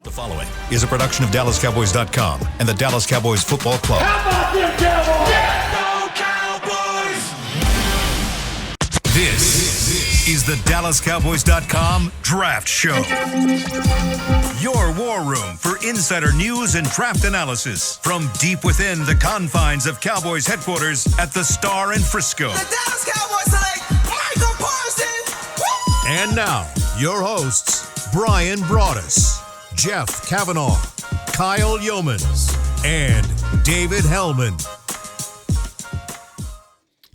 The following is a production of DallasCowboys.com and the Dallas Cowboys Football Club. How about them Cowboys? Go Cowboys! This is the DallasCowboys.com Draft Show. Your war room for insider news and draft analysis from deep within the confines of Cowboys headquarters at the Star in Frisco. The Dallas Cowboys select Micah Parsons. Woo! And now, your hosts, Bryan Broaddus, Jeff Cavanaugh, Kyle Yeomans, and David Hellman.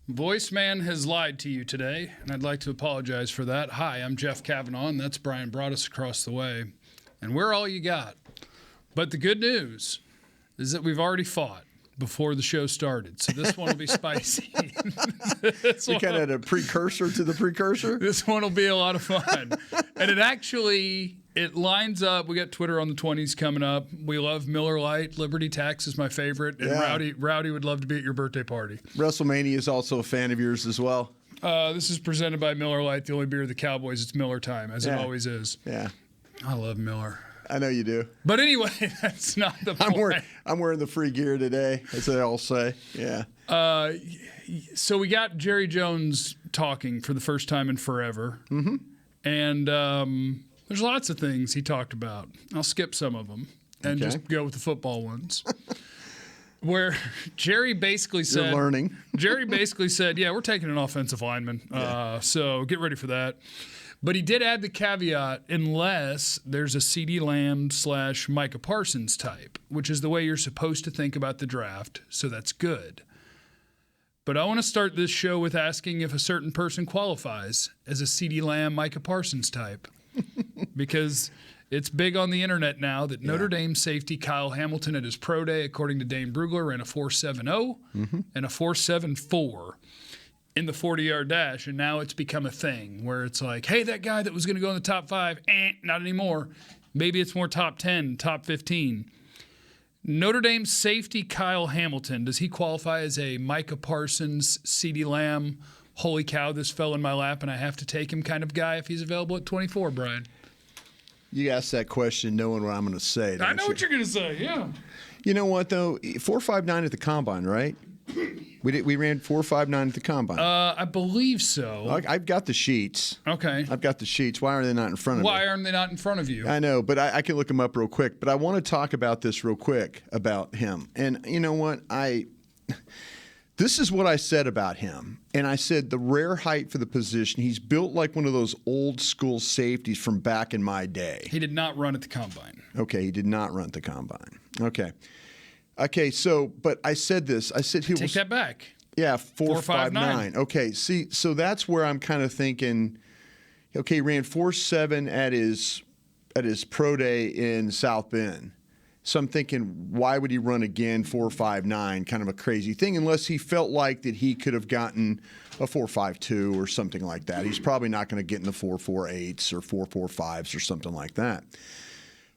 Voice man has lied to you today, and I'd like to apologize for that. Hi, I'm Jeff Cavanaugh, and that's Bryan Broaddus across the way. And we're all you got. But the good news is that we've already fought before the show started, so this one will be spicy. We kind of had a precursor to the precursor. This one will be a lot of fun. And it lines up. We got Twitter on the 20s coming up. We love Miller Lite. Liberty Tax is my favorite. And Yeah. Rowdy would love to be at your birthday party. WrestleMania is also a fan of yours as well. This is presented by Miller Lite, the only beer of the Cowboys. It's Miller time, as it always is. Yeah, I love Miller. I know you do. But anyway, that's not the point. I'm wearing the free gear today, as they all say. Yeah. So we got Jerry Jones talking for the first time in forever. Mm-hmm. And there's lots of things he talked about. I'll skip some of them and just go with the football ones. Where Jerry basically said, You're learning. Jerry basically said, yeah, we're taking an offensive lineman. So get ready for that. But he did add the caveat, unless there's a CeeDee Lamb / Micah Parsons type, which is the way you're supposed to think about the draft. So that's good. But I want to start this show with asking if a certain person qualifies as a CeeDee Lamb, Micah Parsons type. Because it's big on the internet now that Notre Dame safety Kyle Hamilton at his pro day, according to Dane Brugler, ran a 4.70 and a 4.74 in the 40-yard dash. And now it's become a thing where it's like, hey, that guy that was going to go in the top 5, not anymore. Maybe it's more top 10, top 15. Notre Dame safety Kyle Hamilton, does he qualify as a Micah Parsons, CeeDee Lamb, holy cow, this fell in my lap and I have to take him kind of guy if he's available at 24, Bryan? You asked that question knowing what I'm going to say. I know what you're going to say, yeah. You know what, though? 4.59 at the combine, right? We ran 4.59 at the combine. I believe so. I've got the sheets. Okay. I've got the sheets. Why are they not in front of me? Why aren't they not in front of you? I know, but I can look them up real quick. But I want to talk about this real quick about him. And you know what? This is what I said about him. And I said the rare height for the position. He's built like one of those old school safeties from back in my day. He did not run at the combine. Okay, he did not run at the combine. Okay, so, but I said this. I said he was. Take that back. Yeah, 4.59. Okay, see, so that's where I'm kind of thinking, okay, he ran 4.7 at his pro day in South Bend. So I'm thinking, why would he run again 4.59? Kind of a crazy thing, unless he felt like that he could have gotten a 4.52 or something like that. He's probably not going to get in the 4.48s or 4.45s or something like that.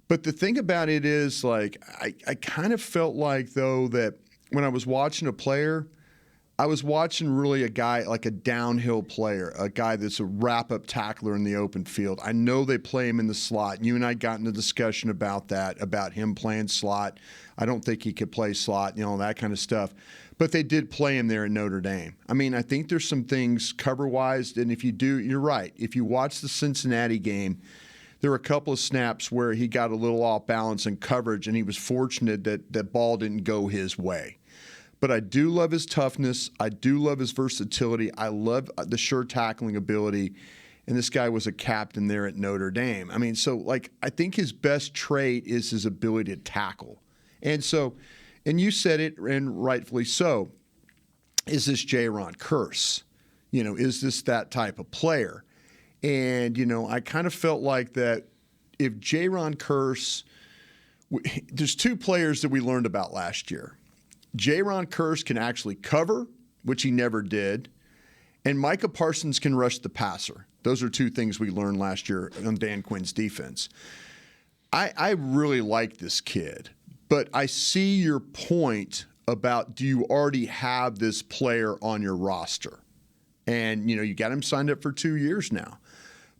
But the thing about it is, like, I kind of felt like, though, that when I was watching a player, I was watching really a guy, like a downhill player, a guy that's a wrap-up tackler in the open field. I know they play him in the slot. You and I got into discussion about that, about him playing slot. I don't think he could play slot, that kind of stuff. But they did play him there at Notre Dame. I mean, I think there's some things cover-wise, and if you do, you're right. If you watch the Cincinnati game, there were a couple of snaps where he got a little off balance in coverage, and he was fortunate that that ball didn't go his way. But I do love his toughness. I do love his versatility. I love the sure tackling ability. And this guy was a captain there at Notre Dame. I mean, so, like, I think his best trait is his ability to tackle. And so, and you said it, and rightfully so, is this Jaron Curse? Is this that type of player? And, I kind of felt like that if Jaron Curse – there's two players that we learned about last year. Jaron Curse can actually cover, which he never did, and Micah Parsons can rush the passer. Those are two things we learned last year on Dan Quinn's defense. I really like this kid, but I see your point about, do you already have this player on your roster? And, you got him signed up for 2 years now.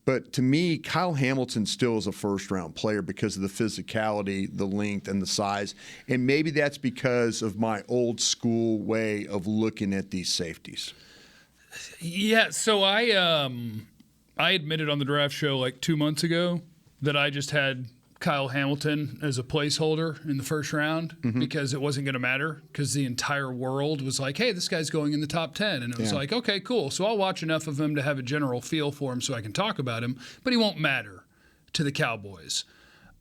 But to me, Kyle Hamilton still is a first-round player because of the physicality, the length, and the size. And maybe that's because of my old school way of looking at these safeties. Yeah, so I admitted on the draft show like 2 months ago that I just had Kyle Hamilton as a placeholder in the first round because it wasn't going to matter because the entire world was like, hey, this guy's going in the top 10. And it was like, okay, cool. So I'll watch enough of him to have a general feel for him so I can talk about him, but he won't matter to the Cowboys.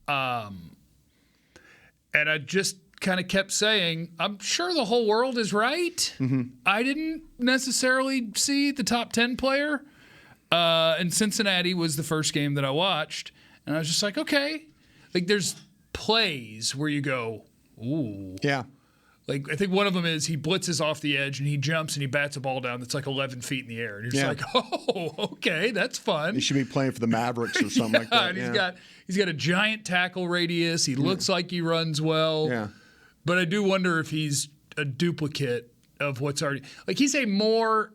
And I just kind of kept saying, I'm sure the whole world is right. I didn't necessarily see the top 10 player. And Cincinnati was the first game that I watched. And I was just like, okay. Like, there's plays where you go, ooh. Yeah. Like, I think one of them is he blitzes off the edge and he jumps and he bats a ball down that's like 11 feet in the air. And you're just like, oh, okay, that's fun. He should be playing for the Mavericks or something like that. And he's got a giant tackle radius. He looks like he runs well. Yeah. But I do wonder if he's a duplicate of what's already – like, he's a more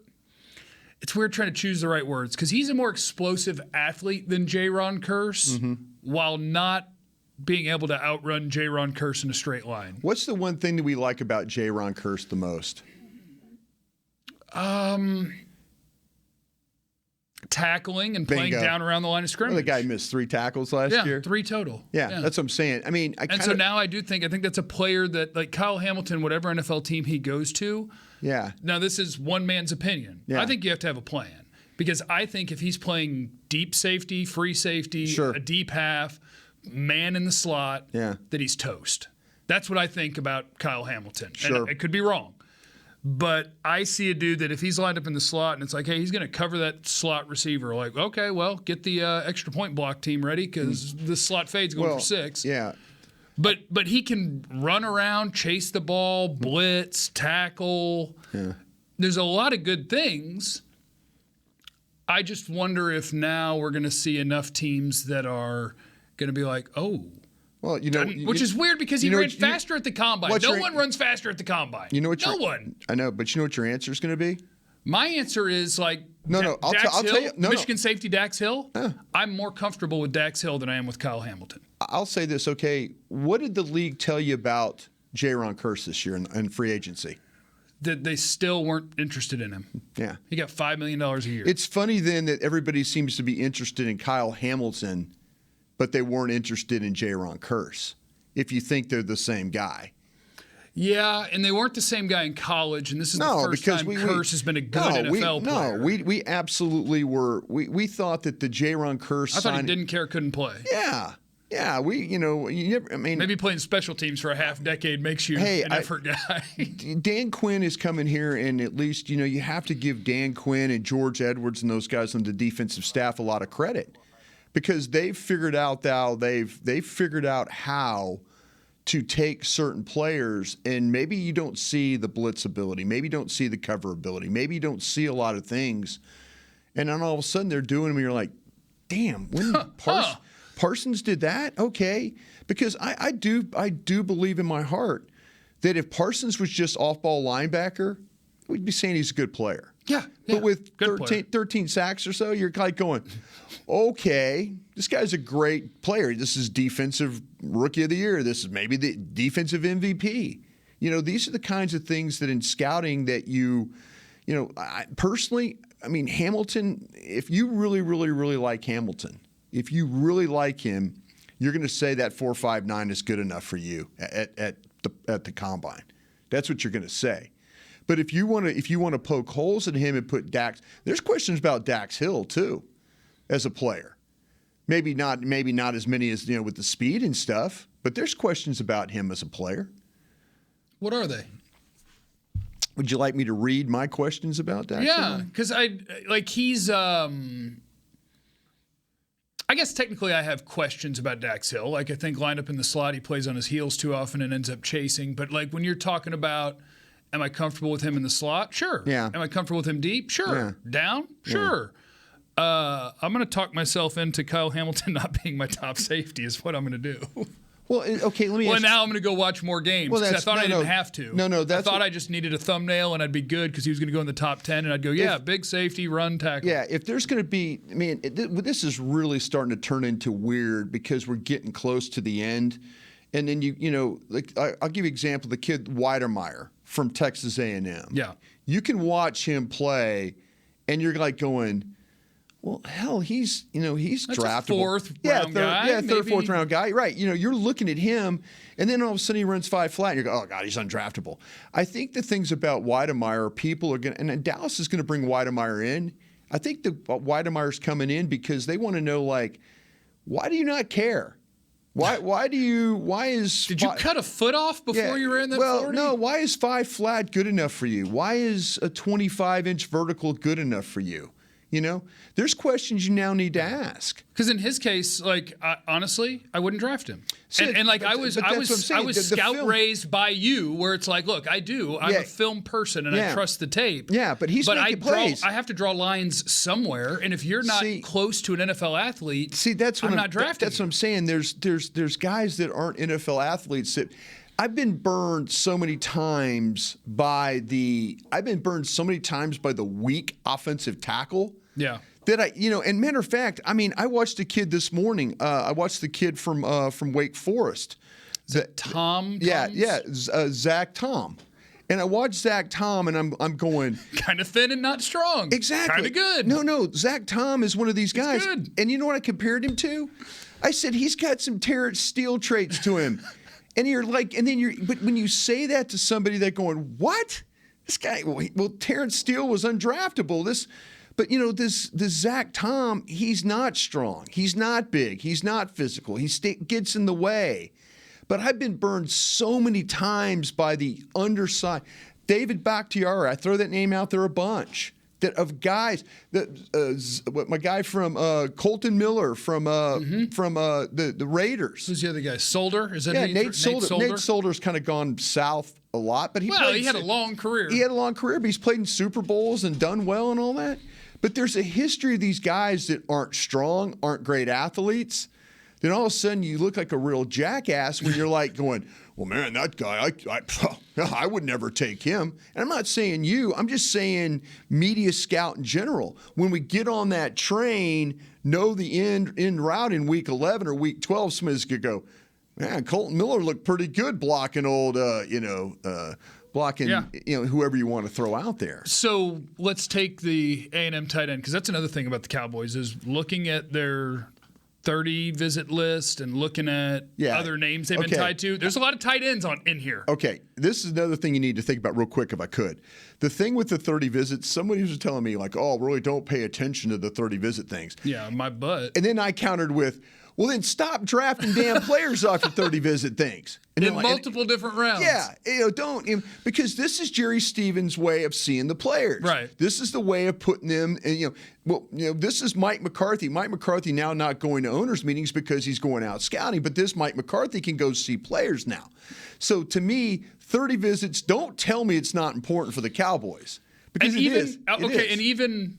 – it's weird trying to choose the right words because he's a more explosive athlete than J-Ron Kearse while not being able to outrun J-Ron Kearse in a straight line. What's the one thing that we like about J-Ron Kearse the most? Tackling and playing down around the line of scrimmage. Well, the guy missed 3 tackles last year. 3 total. Yeah, that's what I'm saying. I mean, so now I think that's a player that, like Kyle Hamilton, whatever NFL team he goes to. Yeah. Now, this is one man's opinion. Yeah. I think you have to have a plan because I think if he's playing deep safety, free safety, a deep half, man in the slot, that he's toast. That's what I think about Kyle Hamilton. And it could be wrong. But I see a dude that if he's lined up in the slot and it's like, hey, he's going to cover that slot receiver. Like, okay, well, get the extra point block team ready because the slot fade's going for 6. Yeah. But he can run around, chase the ball, blitz, tackle. Yeah. There's a lot of good things. I just wonder if now we're going to see enough teams that are going to be like, oh. Well, which is weird because he ran faster at the combine. No one runs faster at the combine. You know what? No one. I know, but you know what your answer is going to be? My answer is like I'll tell you. Michigan safety Dax Hill. I'm more comfortable with Dax Hill than I am with Kyle Hamilton. I'll say this, okay? What did the league tell you about J-Ron Kearse this year in free agency? That they still weren't interested in him. Yeah. He got $5 million a year. It's funny then that everybody seems to be interested in Kyle Hamilton, but they weren't interested in J-Ron Kearse, if you think they're the same guy. Yeah, and they weren't the same guy in college, and this is the first time Kearse has been a good NFL player. No, we absolutely were. We thought that the J-Ron Kearse I thought he didn't care, couldn't play. Yeah. Yeah, you never, I mean. Maybe playing special teams for a half decade makes you an effort guy. Dan Quinn is coming here, and at least, you have to give Dan Quinn and George Edwards and those guys on the defensive staff a lot of credit because they've figured out how to take certain players, and maybe you don't see the blitz ability, maybe you don't see the cover ability, maybe you don't see a lot of things, and then all of a sudden they're doing them, and you're like, damn, when Parsons did that? Okay. Because I do believe in my heart that if Parsons was just off-ball linebacker, we'd be saying he's a good player. Yeah. But with 13 sacks or so, you're like going, okay, this guy's a great player. This is defensive rookie of the year. This is maybe the defensive MVP. These are the kinds of things that in scouting that personally, I mean, Hamilton, if you really, really, really like Hamilton, if you really like him, you're going to say that 4.59 is good enough for you at the combine. That's what you're going to say. But if you want to poke holes in him and put Dax, there's questions about Dax Hill too, as a player. Maybe not as many as with the speed and stuff, but there's questions about him as a player. What are they? Would you like me to read my questions about Dax? Yeah, because he's. I guess technically I have questions about Dax Hill. Like I think lined up in the slot, he plays on his heels too often and ends up chasing. But like when you're talking about, am I comfortable with him in the slot? Sure. Yeah. Am I comfortable with him deep? Sure. Yeah. Down? Sure. I'm going to talk myself into Kyle Hamilton not being my top safety is what I'm going to do. Well, okay, let me Well, ask now I'm going to go watch more games. Well, 'cause I thought I didn't have to. No, I thought I just needed a thumbnail and I'd be good because he was going to go in the top 10, and I'd go, big safety, run, tackle. Yeah, if there's going to be, I mean, this is really starting to turn into weird because we're getting close to the end. And then like I'll give you an example, the kid Weidemeyer from Texas A&M. Yeah. You can watch him play, and you're like going, well, hell, he's That's draftable. A fourth round guy. Third, fourth round guy. Right. You're looking at him, and then all of a sudden he runs 5 flat, and you go, oh, God, he's undraftable. I think the things about Weidemeyer, people are going to, and Dallas is going to bring Weidemeyer in. I think the Weidemeyer's coming in because they want to know, like, why do you not care? Did you cut a foot off before you ran that 40? No, why is 5 flat good enough for you? Why is a 25-inch vertical good enough for you? There's questions you now need to ask. Because in his case, like, honestly, I wouldn't draft him. I was scout raised by you, where it's like, look, I'm a film person and I trust the tape. Yeah, but he's making plays. I have to draw lines somewhere, and if you're not close to an NFL athlete, I'm not drafting. That's what I'm saying. There's guys that aren't NFL athletes that. I've been burned so many times by the weak offensive tackle. Yeah. That and matter of fact, I mean, I watched a kid this morning. I watched the kid from Wake Forest. Tom? Zach Tom. And I watched Zach Tom, and I'm going kind of thin and not strong. Exactly. Kind of good. No. Zach Tom is one of these guys. He's good. And you know what I compared him to? I said he's got some Terrence Steele traits to him. And but when you say that to somebody, they're going, what? This guy, well, Terrence Steele was undraftable. This Zach Tom, he's not strong. He's not big. He's not physical. He gets in the way. But I've been burned so many times by the underside. David Bakhtiari, I throw that name out there a bunch. Of guys, my guy from Colton Miller from the Raiders. Who's the other guy? Solder? Is that Nate Solder? Nate Solder's kind of gone south a lot, but he had a long career. He had a long career, but he's played in Super Bowls and done well and all that. But there's a history of these guys that aren't strong, aren't great athletes. Then all of a sudden you look like a real jackass when you're like going, well, man, that guy, I would never take him. And I'm not saying you. I'm just saying media scout in general. When we get on that train, know the end route in week 11 or week 12, somebody's going to go, man, Colton Miller looked pretty good blocking whoever you want to throw out there. So let's take the A&M tight end, because that's another thing about the Cowboys is looking at their 30 visit list and looking at other names they've been tied to. There's a lot of tight ends in here. Okay, this is another thing you need to think about real quick if I could. The thing with the 30 visits, somebody was telling me like, oh, really don't pay attention to the 30 visit things. Yeah, my butt. And then I countered with, well, then stop drafting damn players off your 30 visit things. And in multiple different rounds. Yeah, because this is Jerry Stevens' way of seeing the players. Right. This is the way of putting them, this is Mike McCarthy. Mike McCarthy now not going to owners' meetings because he's going out scouting, but this Mike McCarthy can go see players now. So to me, 30 visits, don't tell me it's not important for the Cowboys. Because it is. And even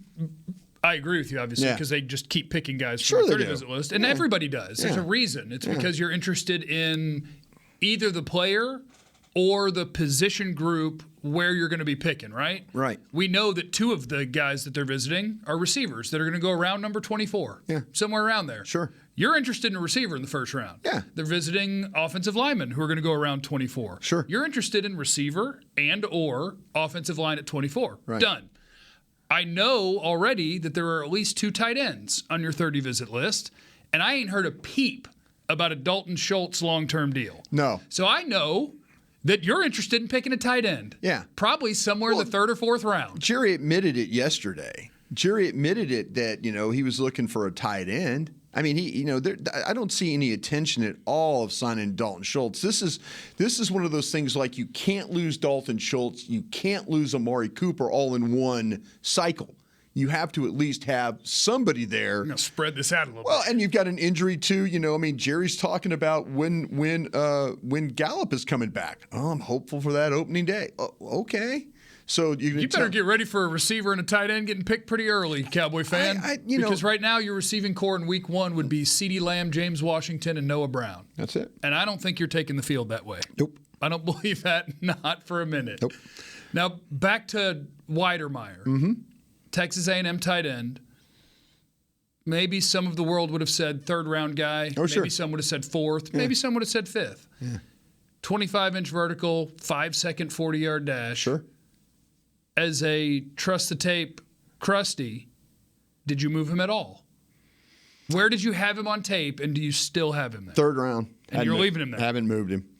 I agree with you, obviously, because they just keep picking guys from the 30 visit list. And everybody does. There's a reason. It's because you're interested in either the player or the position group where you're going to be picking, right? Right. We know that 2 of the guys that they're visiting are receivers that are going to go around number 24. Yeah. Somewhere around there. Sure. You're interested in a receiver in the first round. Yeah. They're visiting offensive linemen who are going to go around 24. Sure. You're interested in receiver and or offensive line at 24. Right. Done. I know already that there are at least 2 tight ends on your 30 visit list, and I ain't heard a peep about a Dalton Schultz long-term deal. No. So I know that you're interested in picking a tight end. Yeah. Probably somewhere in the 3rd or 4th round. Jerry admitted it yesterday. Jerry admitted it that, he was looking for a tight end. I mean, I don't see any attention at all of signing Dalton Schultz. This is one of those things like you can't lose Dalton Schultz, you can't lose Amari Cooper all in one cycle. You have to at least have somebody there. I'm gonna spread this out a little bit. Well, and you've got an injury too. Jerry's talking about when Gallup is coming back. Oh, I'm hopeful for that opening day. Oh, okay. So you better get ready for a receiver and a tight end getting picked pretty early, Cowboy fan. Because right now your receiving core in week 1 would be CeeDee Lamb, James Washington, and Noah Brown. That's it. And I don't think you're taking the field that way. Nope. I don't believe that, not for a minute. Nope. Now, back to Weidermeyer, Texas A&M tight end. Maybe some of the world would have said third-round guy. Oh, sure. Maybe some would have said fourth. Yeah. Maybe some would have said fifth. Yeah. 25-inch vertical, 5-second 40-yard dash. Sure. As a trust-the-tape crusty, did you move him at all? Where did you have him on tape, and do you still have him there? Third round. And you're leaving him there? Haven't moved him.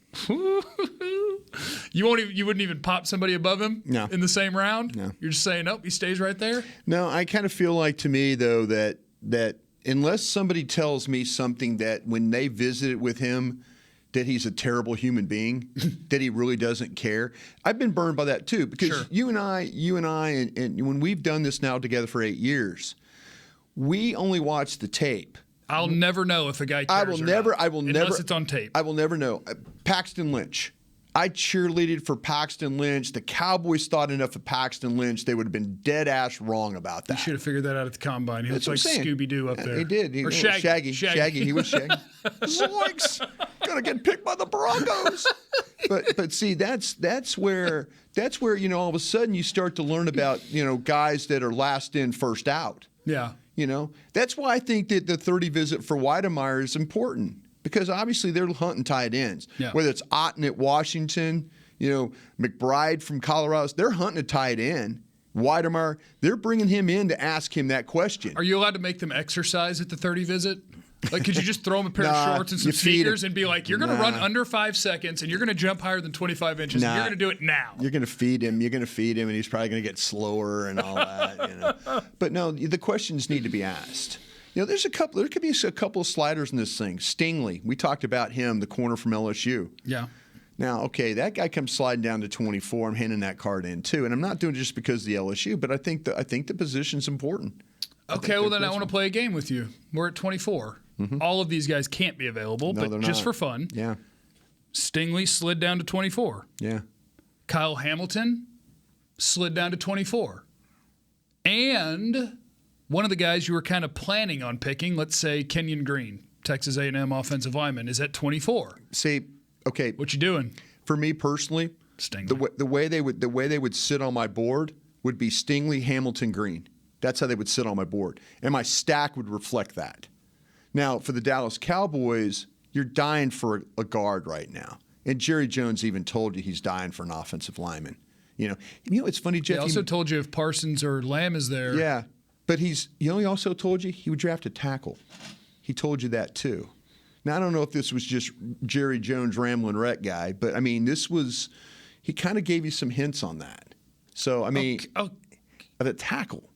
You wouldn't even pop somebody above him in the same round? No. You're just saying, nope, he stays right there? No, I kind of feel like, to me, though, that unless somebody tells me something that when they visited with him that he's a terrible human being, that he really doesn't care. I've been burned by that too, because you and I, and when we've done this now together for 8 years, we only watch the tape. I'll never know if a guy cares unless it's on tape. I will never know. Paxton Lynch. I cheerleaded for Paxton Lynch. The Cowboys thought enough of Paxton Lynch. They would have been dead ass wrong about that. You should have figured that out at the combine. He looks like Scooby-Doo up there. He did. Or Shaggy. He was Shaggy. Zoinks! Gonna get picked by the Broncos. But see, that's where all of a sudden you start to learn about guys that are last in, first out. Yeah. That's why I think that the 30 visit for Weidermeyer is important. Because obviously they're hunting tight ends. Yeah. Whether it's Otten at Washington, McBride from Colorado, they're hunting a tight end. Weidermeyer, they're bringing him in to ask him that question. Are you allowed to make them exercise at the 30 visit? Like, could you just throw them a pair of shorts and some sneakers and be like, you're going to run under 5 seconds and you're going to jump higher than 25 inches and you're going to do it now? You're going to feed him. And he's probably going to get slower and all that. But no, the questions need to be asked. There could be a couple of sliders in this thing. Stingley, we talked about him, the corner from LSU. Yeah. Now, okay, that guy comes sliding down to 24. I'm handing that card in too, and I'm not doing it just because of the LSU, but I think the position's important. Okay, well then I want to play a game with you. We're at 24. Mm-hmm. All of these guys can't be available, but just for fun. Yeah. Stingley slid down to 24. Yeah. Kyle Hamilton slid down to 24. And one of the guys you were kind of planning on picking, let's say Kenyon Green, Texas A&M offensive lineman, is at 24. See, okay, what you doing? For me personally, Stingley. the way they would sit on my board would be Stingley, Hamilton, Green. That's how they would sit on my board, and my stack would reflect that. Now, for the Dallas Cowboys, you're dying for a guard right now, and Jerry Jones even told you he's dying for an offensive lineman. It's funny, Jeff. He also told you if Parsons or Lamb is there. Yeah. But he also told you he would draft a tackle. He told you that too. Now, I don't know if this was just Jerry Jones ramblin' wreck guy, but he kind of gave you some hints on that. So, the tackle.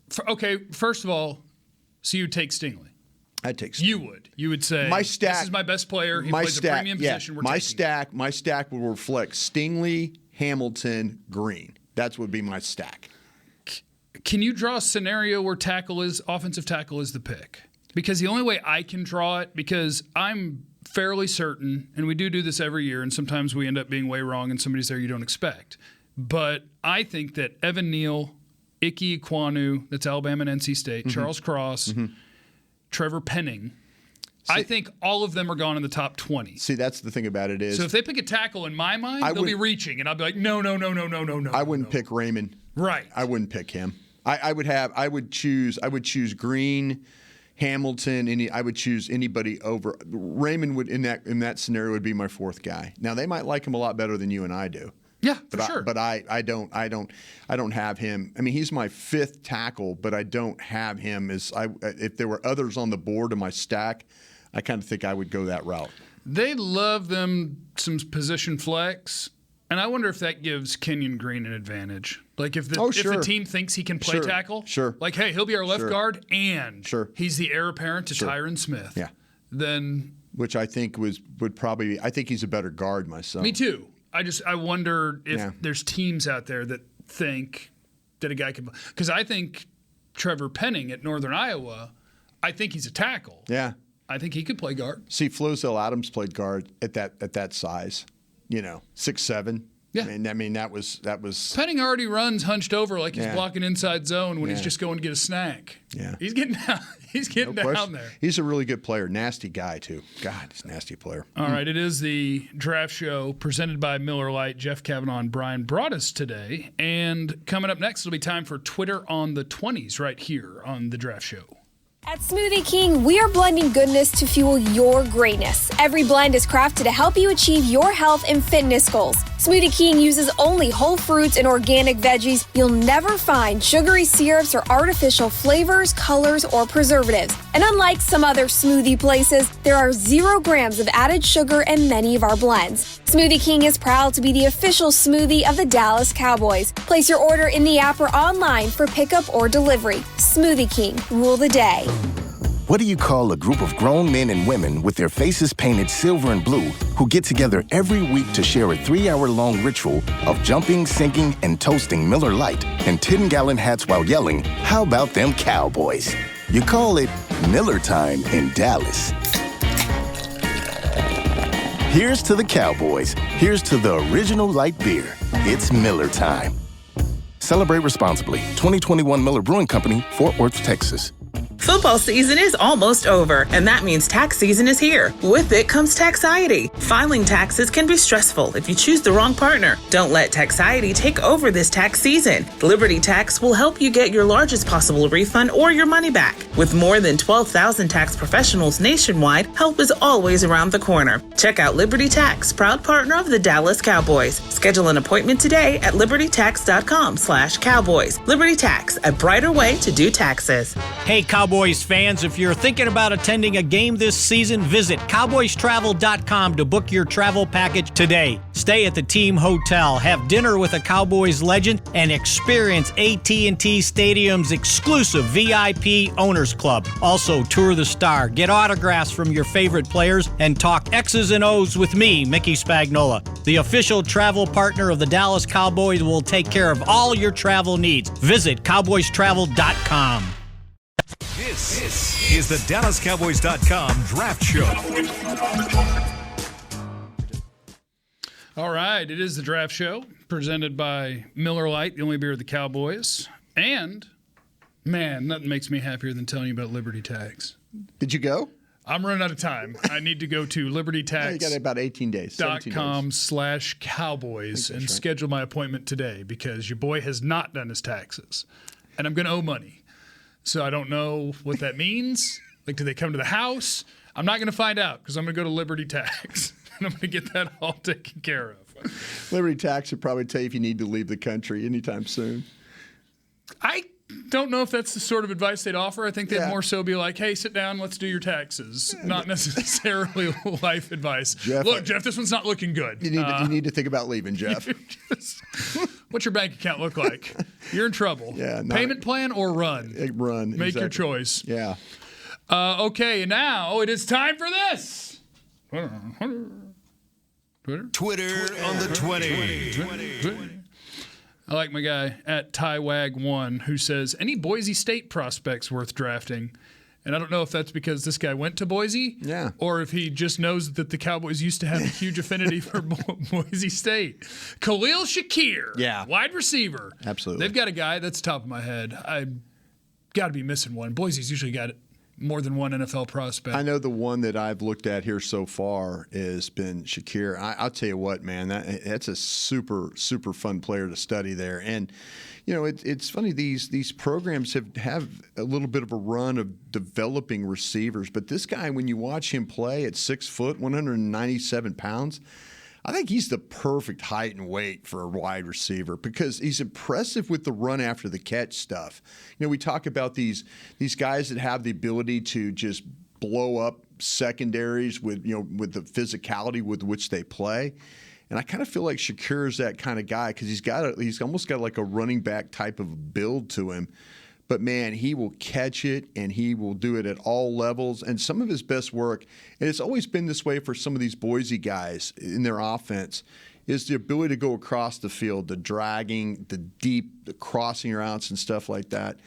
First of all, so you'd take Stingley. I'd take Stingley. You would. You would say, my stack, this is my best player. He plays a premium position. We're taking my stack will reflect Stingley, Hamilton, Green. That would be my stack. Can you draw a scenario where offensive tackle is the pick? Because the only way I can draw it, because I'm fairly certain, and we do this every year, and sometimes we end up being way wrong and somebody's there you don't expect. But I think that Evan Neal, Icky Ikwanu, that's Alabama and NC State, Charles Cross, Trevor Penning, I think all of them are gone in the top 20. See, that's the thing about it is. So if they pick a tackle, in my mind, they'll be reaching, and I'll be like, no. I wouldn't pick Raymond. Right. I wouldn't pick him. I would choose Green, Hamilton, I would choose anybody over Raymond. Would in that scenario would be my fourth guy. Now they might like him a lot better than you and I do. Yeah, for sure. But I don't have him. I mean, he's my fifth tackle, but I don't have him if there were others on the board in my stack, I kind of think I would go that route. They love them some position flex. And I wonder if that gives Kenyon Green an advantage. Like if the team thinks he can play tackle, like, hey, he'll be our left guard, and he's the heir apparent to Tyron Smith. Yeah. Then, which I think would probably. I think he's a better guard myself. Me too. I wonder if there's teams out there that think that a guy can. Because I think Trevor Penning at Northern Iowa, I think he's a tackle. Yeah. I think he could play guard. See, Flozell Adams played guard at that size. 6'7". Yeah. I mean that was. Penning already runs hunched over like he's blocking inside zone when he's just going to get a snack. Yeah. He's getting down. He's getting down there. He's a really good player. Nasty guy too. God, he's a nasty player. All right, it is the draft show presented by Miller Lite. Jeff Cavanaugh and Bryan Broaddus today, and coming up next, it'll be time for Twitter on the 20s right here on the draft show. At Smoothie King, we are blending goodness to fuel your greatness. Every blend is crafted to help you achieve your health and fitness goals. Smoothie King uses only whole fruits and organic veggies. You'll never find sugary syrups or artificial flavors, colors, or preservatives. And unlike some other smoothie places, there are 0 grams of added sugar in many of our blends. Smoothie King is proud to be the official smoothie of the Dallas Cowboys. Place your order in the app or online for pickup or delivery. Smoothie King, rule the day. What do you call a group of grown men and women with their faces painted silver and blue who get together every week to share a 3-hour-long ritual of jumping, singing, and toasting Miller Lite in 10-gallon hats while yelling, "How about them Cowboys?" You call it Miller Time in Dallas. Here's to the Cowboys. Here's to the original light beer. It's Miller Time. Celebrate responsibly. 2021 Miller Brewing Company, Fort Worth, Texas. Football season is almost over, and that means tax season is here. With it comes taxiety. Filing taxes can be stressful if you choose the wrong partner. Don't let taxiety take over this tax season. Liberty Tax will help you get your largest possible refund or your money back. With more than 12,000 tax professionals nationwide, help is always around the corner. Check out Liberty Tax, proud partner of the Dallas Cowboys. Schedule an appointment today at libertytax.com/cowboys. Liberty Tax, a brighter way to do taxes. Hey, Cowboys fans, if you're thinking about attending a game this season, visit cowboystravel.com to book your travel package today. Stay at the team hotel, have dinner with a Cowboys legend, and experience AT&T Stadium's exclusive VIP Owners Club. Also, tour the Star, get autographs from your favorite players, and talk X's and O's with me, Mickey Spagnola. The official travel partner of the Dallas Cowboys will take care of all your travel needs. Visit cowboystravel.com. This is the DallasCowboys.com Draft Show. All right, it is the draft show presented by Miller Lite, the only beer of the Cowboys. And, man, nothing makes me happier than telling you about Liberty Tax. Did you go? I'm running out of time. I need to go to libertytax.com/cowboys You got about 18 days. and schedule my appointment today because your boy has not done his taxes. And I'm going to owe money. So I don't know what that means. Like, do they come to the house? I'm not going to find out because I'm going to go to Liberty Tax and I'm going to get that all taken care of. Liberty Tax would probably tell you if you need to leave the country anytime soon. I don't know if that's the sort of advice they'd offer. I think they'd more so be like, hey, sit down, let's do your taxes. Not necessarily life advice. Jeff, look, Jeff, this one's not looking good. You need to think about leaving, Jeff. What's your bank account look like? You're in trouble. Yeah, Payment plan or run? Run. Make exactly. your choice. Yeah. Okay, and now it is time for this. Twitter on the 20. I like my guy at TyWag1 who says, any Boise State prospects worth drafting? And I don't know if that's because this guy went to Boise or if he just knows that the Cowboys used to have a huge affinity for Boise State. Khalil Shakir, wide receiver. Absolutely. They've got a guy that's top of my head. I've got to be missing one. Boise's usually got more than one NFL prospect. I know the one that I've looked at here so far has been Shakir. I'll tell you what, man, that's a super, super fun player to study there. And, you know, it's funny, these programs have a little bit of a run of developing receivers. But this guy, when you watch him play at 6 foot, 197 pounds, I think he's the perfect height and weight for a wide receiver because he's impressive with the run after the catch stuff. You know, we talk about these guys that have the ability to just blow up secondaries with the physicality with which they play. And I kind of feel like Shakir is that kind of guy because he's almost got like a running back type of build to him. But, man, he will catch it, and he will do it at all levels. And some of his best work, and it's always been this way for some of these Boise guys in their offense, is the ability to go across the field, the dragging, the deep, the crossing routes and stuff like that.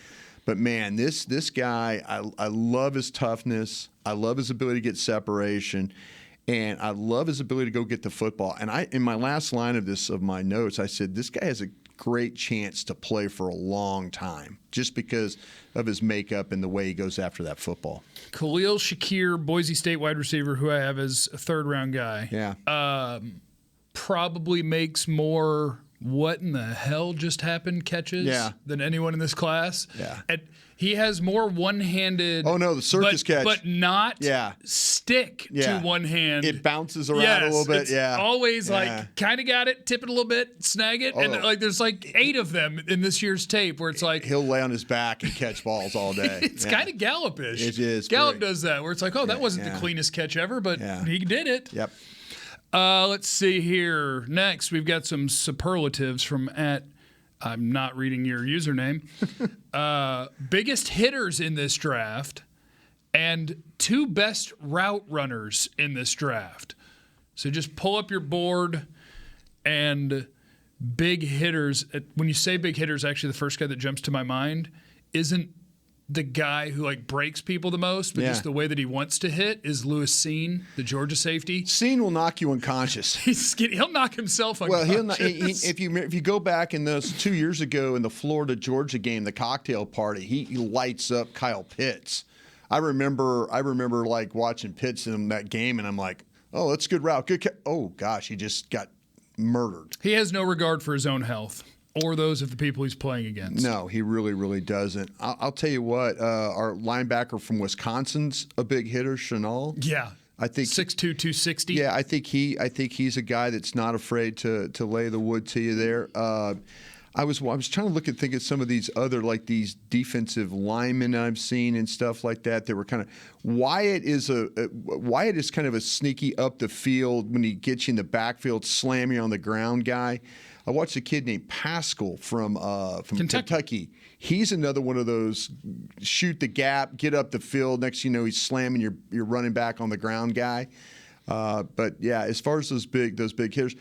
But, man, this guy, I love his toughness. I love his ability to get separation. And I love his ability to go get the football. And in my last line of my notes, I said, this guy has a great chance to play for a long time just because of his makeup and the way he goes after that football. Khalil Shakir, Boise State wide receiver, who I have as a third-round guy. Yeah. Probably makes more what in the hell just happened catches than anyone in this class. Yeah. And he has more one-handed. Oh, no, the circus catch. But not stick to one hand. It bounces around a little bit. It's always like kind of got it, tip it a little bit, snag it. And like there's like 8 of them in this year's tape where it's like. He'll lay on his back and catch balls all day. It's kind of Gallup-ish. It is. Gallup does that where it's like, that wasn't the cleanest catch ever, but he did it. Yep. Let's see here. Next, we've got some superlatives from I'm not reading your username. Biggest hitters in this draft and 2 best route runners in this draft. So just pull up your board and big hitters. When you say big hitters, actually the first guy that jumps to my mind isn't the guy who like breaks people the most, but just the way that he wants to hit is Lewis Cine, the Georgia safety. Cine will knock you unconscious. He'll knock himself unconscious. Well, if you go back in those 2 years ago in the Florida-Georgia game, the cocktail party, he lights up Kyle Pitts. I remember like watching Pitts in that game, and I'm like, oh, that's a good route. Oh gosh, he just got murdered. He has no regard for his own health or those of the people he's playing against. No, he really, really doesn't. I'll tell you what, our linebacker from Wisconsin's a big hitter, Chenal. Yeah. I think 6'2", 260. Yeah, I think he's a guy that's not afraid to lay the wood to you there. I was trying to think of some of these other like these defensive linemen I've seen and stuff like that. They were kind of Wyatt is kind of a sneaky up the field when he gets you in the backfield, slam you on the ground guy. I watched a kid named Pascal from Kentucky. He's another one of those shoot the gap, get up the field. Next you know he's slamming your running back on the ground guy. But yeah, as far as those big hitters,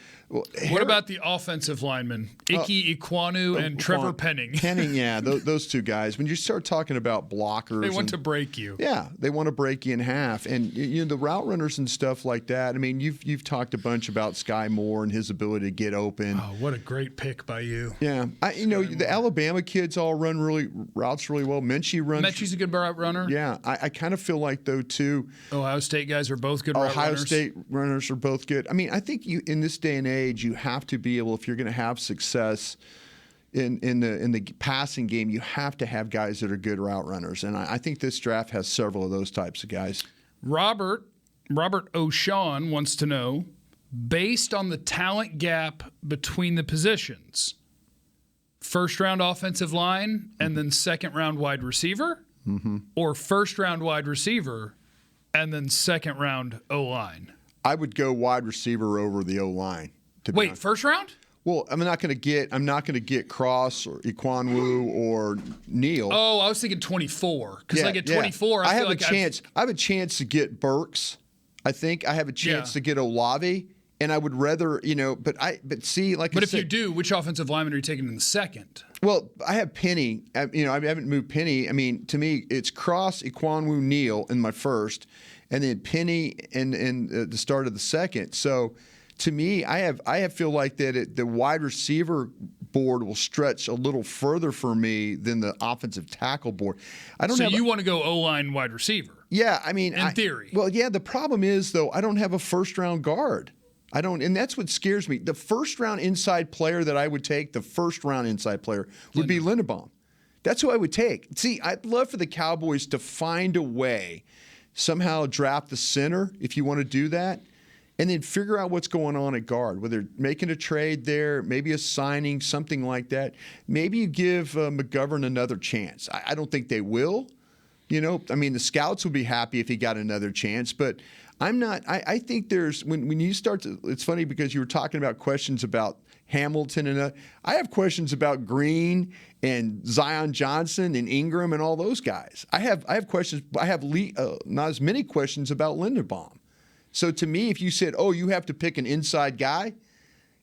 what about the offensive linemen, Icky Ikwanu and Trevor Penning? Penning, yeah, those 2 guys. When you start talking about blockers, they want to break you. Yeah, they want to break you in half, and the route runners and stuff like that. I mean, you've talked a bunch about Sky Moore and his ability to get open. Oh, what a great pick by you! Yeah, the Alabama kids all run routes really well. Menchie's a good route runner. Yeah, I kind of feel like though too. Ohio State guys are both good route runners. Ohio State runners are both good. I mean, I think in this day and age, you have to be able, if you're going to have success in the passing game, you have to have guys that are good route runners, and I think this draft has several of those types of guys. Robert O'Shawn wants to know, based on the talent gap between the positions, first-round offensive line and then second-round wide receiver, or first-round wide receiver and then second-round O-line? I would go wide receiver over the O-line. Wait, first round? Well, I'm not going to get Cross or Ikwanu or Neal. Oh, I was thinking 24 because at 24, I feel like I have a chance to get Burks. I think I have a chance to get Olave, and I would rather But if you do, which offensive lineman are you taking in the second? Well, I have Penny. I haven't moved Penny. I mean, to me, it's Cross, Ikwanu, Neal in my first, and then Penny in the start of the second. So. To me, I feel like that the wide receiver board will stretch a little further for me than the offensive tackle board. So you want to go O-line wide receiver? Yeah, I mean, in theory. Well, yeah. The problem is though, I don't have a first-round guard. I don't, and that's what scares me. The first-round inside player that I would take, the first-round inside player would be Linderbaum. That's who I would take. See, I'd love for the Cowboys to find a way, somehow draft the center if you want to do that. And then figure out what's going on at guard, whether making a trade there, maybe a signing, something like that. Maybe you give McGovern another chance. I don't think they will. I mean, the scouts would be happy if he got another chance, but I'm not. I think there's when you start to. It's funny because you were talking about questions about Hamilton and I have questions about Green and Zion Johnson and Ingram and all those guys. I have questions. I have not as many questions about Linderbaum. So to me, if you said, oh, you have to pick an inside guy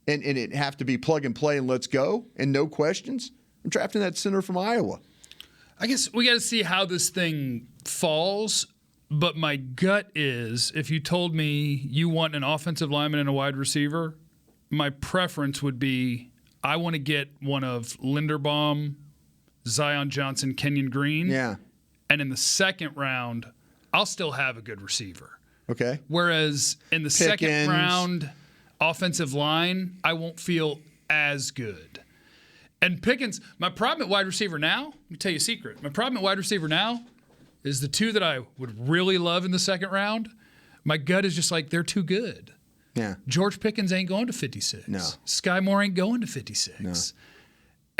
and it have to be plug and play and let's go and no questions, I'm drafting that center from Iowa. I guess we got to see how this thing falls. But my gut is, if you told me you want an offensive lineman and a wide receiver, my preference would be I want to get one of Linderbaum, Zion Johnson, Kenyon Green. Yeah. And in the second round, I'll still have a good receiver. Okay. Whereas in the second round offensive line, I won't feel as good. And Pickens, my problem at wide receiver now, let me tell you a secret. My problem at wide receiver now is the two that I would really love in the second round. My gut is just like, they're too good. Yeah. George Pickens ain't going to 56. No. Sky Moore ain't going to 56. No.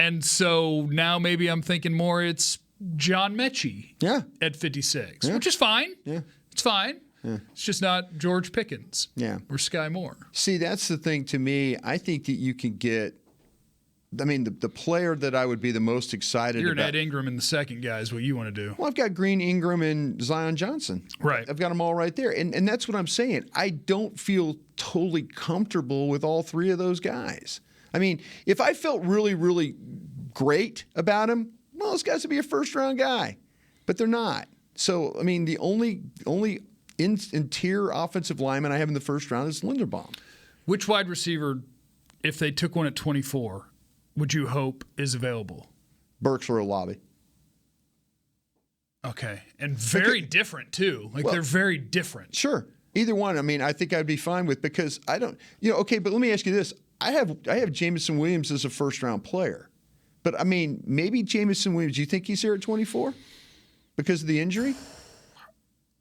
And so now maybe I'm thinking more it's John Mechie at 56, which is fine. Yeah. It's fine. Yeah. It's just not George Pickens or Sky Moore. See, that's the thing to me. I think that you can get – I mean, the player that I would be the most excited You're about – You're an Ed Ingram in the second guy is what you want to do. Well, I've got Green, Ingram, and Zion Johnson. Right. I've got them all right there. And that's what I'm saying. I don't feel totally comfortable with all three of those guys. I mean, if I felt really, really great about them, well, those guys would be a first-round guy. But they're not. So, I mean, the only interior offensive lineman I have in the first round is Linderbaum. Which wide receiver, if they took one at 24, would you hope is available? Burks or Olave. Okay. And very different, too. Like, they're very different. Sure. Either one, I mean, I think I'd be fine with because I don't – okay, but let me ask you this. I have Jameson Williams as a first-round player. But, I mean, maybe Jameson Williams, do you think he's here at 24 because of the injury?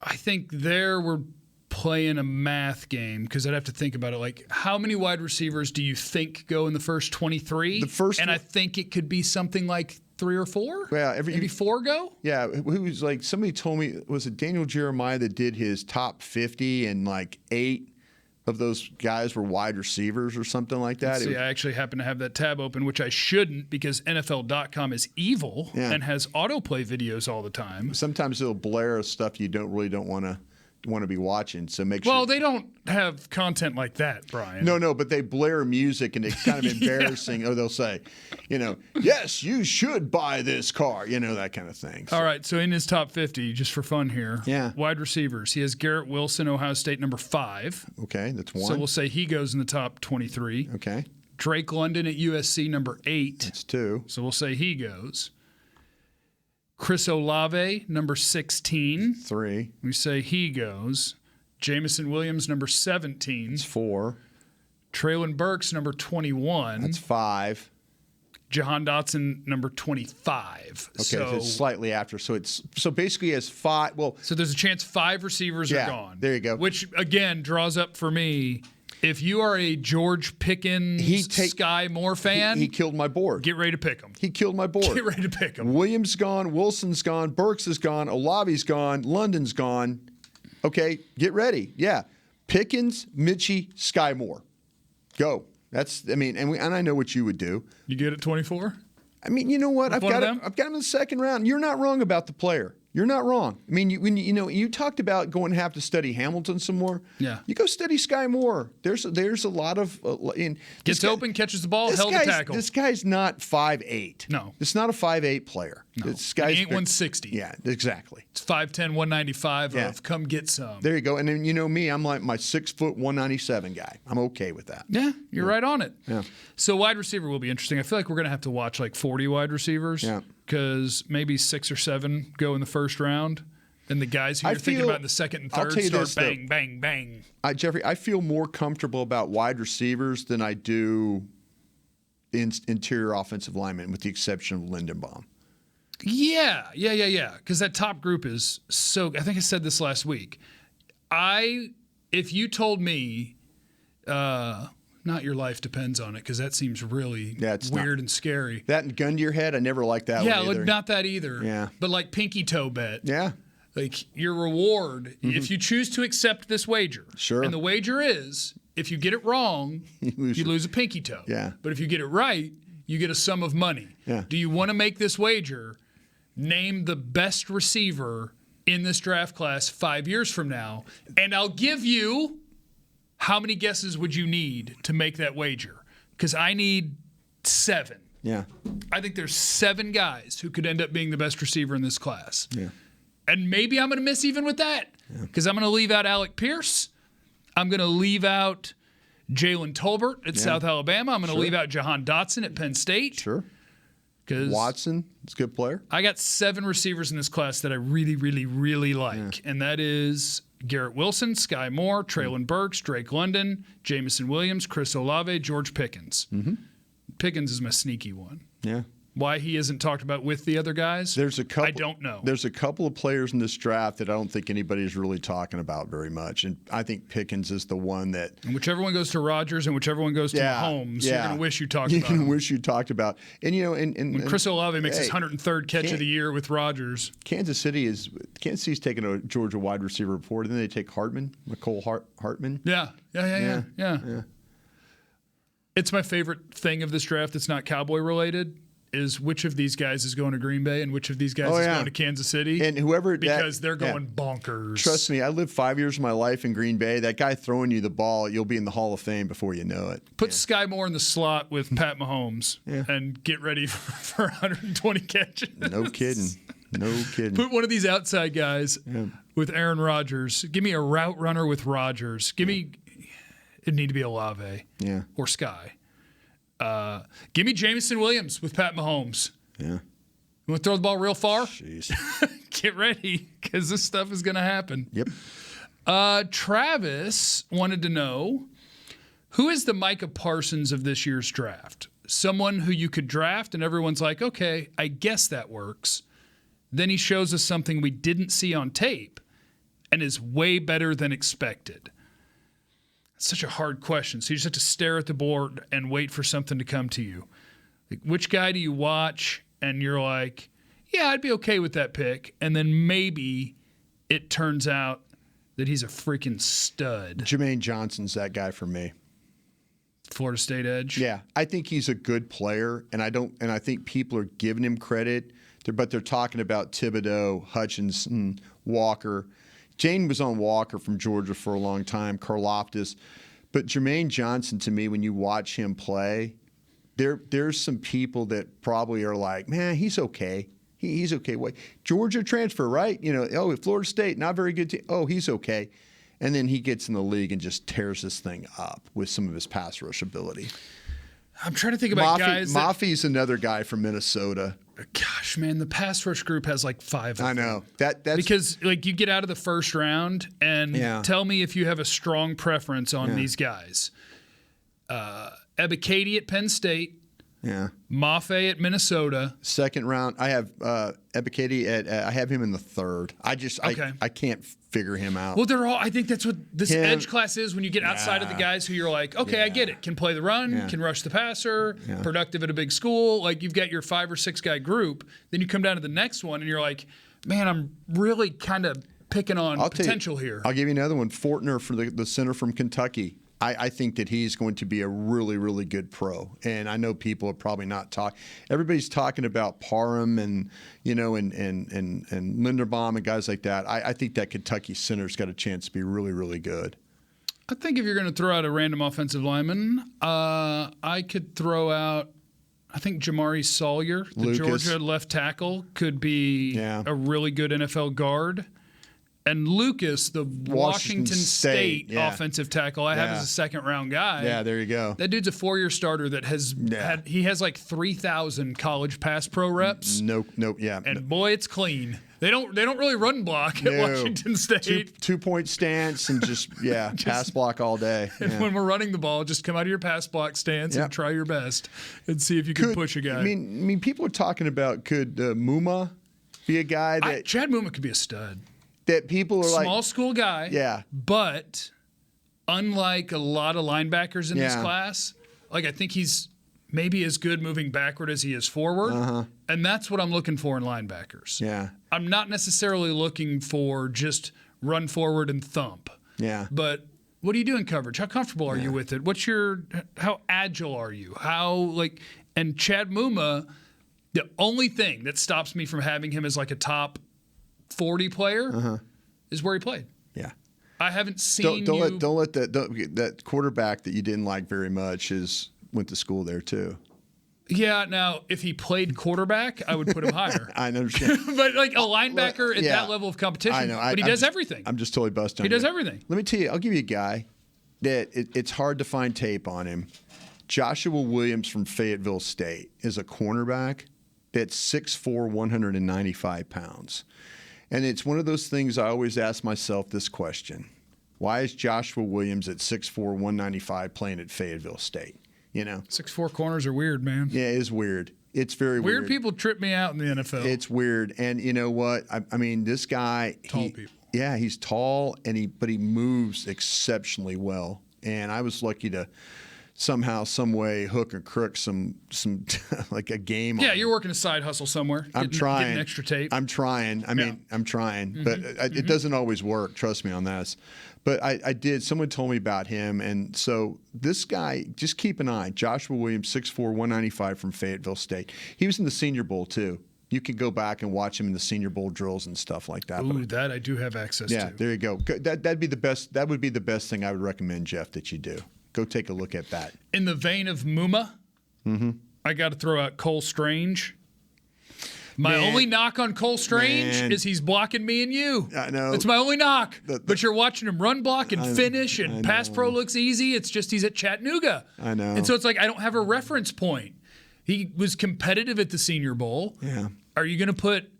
I think we're playing a math game because I'd have to think about it. Like, how many wide receivers do you think go in the first 23? I think it could be something like 3 or 4. Yeah, maybe 4 go. Yeah, who was like somebody told me, was it Daniel Jeremiah that did his top 50 and like 8 of those guys were wide receivers or something like that? I actually happen to have that tab open, which I shouldn't because NFL.com is evil and has autoplay videos all the time. Sometimes it'll blare stuff you don't want to be watching. So make sure. Well, they don't have content like that, Bryan. No, but they blare music and it's kind of embarrassing. Or they'll say, yes, you should buy this car, that kind of thing. So. All right, so in his top 50, just for fun here, wide receivers, he has Garrett Wilson, Ohio State, number 5. Okay, that's 1. So we'll say he goes in the top 23. Okay. Drake London at USC, number 8. That's 2. So we'll say he goes. Chris Olave, number 16. 3. We say he goes. Jameson Williams, number 17. That's 4. Treylon Burks, number 21. That's 5. Jahan Dotson, number 25. Okay, so it's slightly after. So basically as 5. Well, so there's a chance 5 receivers are gone. There you go. Which again draws up for me. If you are a George Pickens, Sky Moore fan, he killed my board. Get ready to pick him. He killed my board. Get ready to pick him. Williams gone, Wilson's gone, Burks is gone, Olave's gone, London's gone. Okay, get ready. Yeah, Pickens, Mitchie, Sky Moore. Go. And I know what you would do. You get it 24. I mean, you know what? I've got him in the second round. You're not wrong about the player. You're not wrong. I mean, you talked about going to have to study Hamilton some more. Yeah. You go study Sky Moore. There's a lot of gets open, catches the ball, held a tackle. This guy's not 5'8". No. It's not a 5'8" player. No. This guy's he ain't 160. Yeah, exactly. It's 5'10", 195 of come get some. There you go. And then me, I'm like my 6 foot 197 guy. I'm okay with that. Yeah, you're right on it. Yeah. So wide receiver will be interesting. I feel like we're gonna have to watch like 40 wide receivers. Yeah. Because maybe 6 or 7 go in the first round, and the guys who you're thinking about in the second and third start bang, bang, bang. Jeffrey, I feel more comfortable about wide receivers than I do interior offensive linemen, with the exception of Linderbaum. Yeah. Because that top group is so. I think I said this last week. If you told me. Not your life depends on it, because that seems really weird and scary. That and gun to your head, I never liked that one either. Yeah, not that either. Yeah. But like pinky toe bet. Yeah. Like your reward, if you choose to accept this wager. Sure. And the wager is, if you get it wrong, you lose a pinky toe. Yeah. But if you get it right, you get a sum of money. Yeah. Do you want to make this wager? Name the best receiver in this draft class 5 years from now, and I'll give you... How many guesses would you need to make that wager? Because I need 7. Yeah. I think there's 7 guys who could end up being the best receiver in this class. Yeah. And maybe I'm going to miss even with that. Because I'm going to leave out Alec Pierce. I'm going to leave out Jalen Tolbert at South Alabama. I'm going to leave out Jahan Dotson at Penn State. Sure. Because Watson is a good player. I got 7 receivers in this class that I really, really, really like. And that is Garrett Wilson, Sky Moore, Traylon Burks, Drake London, Jameson Williams, Chris Olave, George Pickens. Pickens is my sneaky one. Yeah. Why he isn't talked about with the other guys, I don't know. There's a couple of players in this draft that I don't think anybody's really talking about very much. And I think Pickens is the one that... And whichever one goes to Rodgers and whichever one goes to Mahomes, you're going to wish you talked about You him. wish you talked about. And, you know, when Chris Olave makes his 103rd catch of the year with Rodgers. Kansas City's taken a Georgia wide receiver before. Then they take McCole Hartman. Yeah. It's my favorite thing of this draft that's not Cowboy related. Is which of these guys is going to Green Bay and which of these guys is going to Kansas City? And whoever because they're going bonkers. Trust me, I lived 5 years of my life in Green Bay. That guy throwing you the ball, you'll be in the Hall of Fame before you know it. Put Sky Moore in the slot with Pat Mahomes and get ready for 120 catches. No kidding. Put one of these outside guys with Aaron Rodgers. Give me a route runner with Rodgers. Give me it'd need to be Olave or Sky. Give me Jameson Williams with Pat Mahomes. Yeah. You want to throw the ball real far? Jeez. Get ready, because this stuff is going to happen. Yep. Travis wanted to know, who is the Micah Parsons of this year's draft? Someone who you could draft and everyone's like, okay, I guess that works. Then he shows us something we didn't see on tape and is way better than expected. It's such a hard question. So you just have to stare at the board and wait for something to come to you. Like, which guy do you watch and you're like, yeah, I'd be okay with that pick. And then maybe it turns out that he's a freaking stud. Jermaine Johnson's that guy for me. Florida State edge. Yeah, I think he's a good player, and I think people are giving him credit, but they're talking about Thibodeau, Hutchinson, Walker. Jane was on Walker from Georgia for a long time, Karlaftis. But Jermaine Johnson, to me, when you watch him play, there's some people that probably are like, man, he's okay. He's okay. Wait, Georgia transfer, right? You know, Florida State, not very good team. Oh, he's okay. And then he gets in the league and just tears this thing up with some of his pass rush ability. I'm trying to think about guys. Mafi's another guy from Minnesota. Gosh, man, the pass rush group has like 5 of them. I know. That's because like you get out of the first round and tell me if you have a strong preference on these guys. Ebiketie at Penn State. Yeah. Mafe at Minnesota. Second round, I have Ebiketie at. I have him in the third. I can't figure him out. Well, they're all. I think that's what this edge class is. When you get outside of the guys who you're like, okay, I get it. Can play the run. Can rush the passer. Productive at a big school. Like you've got your 5 or 6 guy group. Then you come down to the next one and you're like, man, I'm really kind of picking on potential here. I'll give you another one. Fortner for the center from Kentucky. I think that he's going to be a really, really good pro. And I know people are probably not talking. Everybody's talking about Parham and, you know, and Linderbaum and guys like that. I think that Kentucky center's got a chance to be really, really good. I think if you're going to throw out a random offensive lineman, I could throw out, I think Jamari Sawyer, the Georgia left tackle, could be a really good NFL guard. And Lucas, the Washington State offensive tackle, I have as a second-round guy. Yeah, there you go. That dude's a 4-year starter that has he has like 3,000 college pass pro reps. And boy, it's clean. They don't really run block at Washington State. 2-point stance and just pass block all day. And when we're running the ball, just come out of your pass block stance and try your best and see if you can push a guy. I mean, people are talking about could Muma be a guy that Chad Muma could be a stud. That people are small school guy, but unlike a lot of linebackers in this class, like I think he's maybe as good moving backward as he is forward, and that's what I'm looking for in linebackers. Yeah, I'm not necessarily looking for just run forward and thump. Yeah, but what do you do in coverage? How comfortable are you with it? How agile are you? And Chad Muma, the only thing that stops me from having him as like a top 40 player is where he played. Yeah, I haven't seen. Don't let that quarterback that you didn't like very much went to school there too. Yeah, now, if he played quarterback, I would put him higher. I understand. But like a linebacker at that level of competition, I know. but he does everything. I'm just totally busting. He does everything. Let me tell you, I'll give you a guy that it's hard to find tape on him. Joshua Williams from Fayetteville State is a cornerback that's 6'4", 195 pounds. And it's one of those things I always ask myself this question. Why is Joshua Williams at 6'4", 195 playing at Fayetteville State? 6'4" corners are weird, man. Yeah, it is weird. It's very weird. Weird people trip me out in the NFL. It's weird. And you know what? I mean, this guy. Tall people. Yeah, he's tall, but he moves exceptionally well. And I was lucky to somehow, some way, hook or crook some like a game. Yeah, on you're working a side hustle somewhere. I'm trying. Getting extra tape. I'm trying. I'm trying. Mm-hmm. But it doesn't always work. Trust me on that. But I did. Someone told me about him. And so this guy, just keep an eye. Joshua Williams, 6'4", 195 from Fayetteville State. He was in the Senior Bowl, too. You can go back and watch him in the Senior Bowl drills and stuff like that. Ooh, that I do have access to. Yeah, there you go. That'd be the best. That would be the best thing I would recommend, Jeff, that you do. Go take a look at that. In the vein of Muma, I got to throw out Cole Strange. My only knock on Cole Strange is he's blocking me and you. I know. It's my only knock. But you're watching him run block and finish, and pass pro looks easy. It's just he's at Chattanooga. I know. And so it's like I don't have a reference point. He was competitive at the Senior Bowl. Yeah. Are you going to put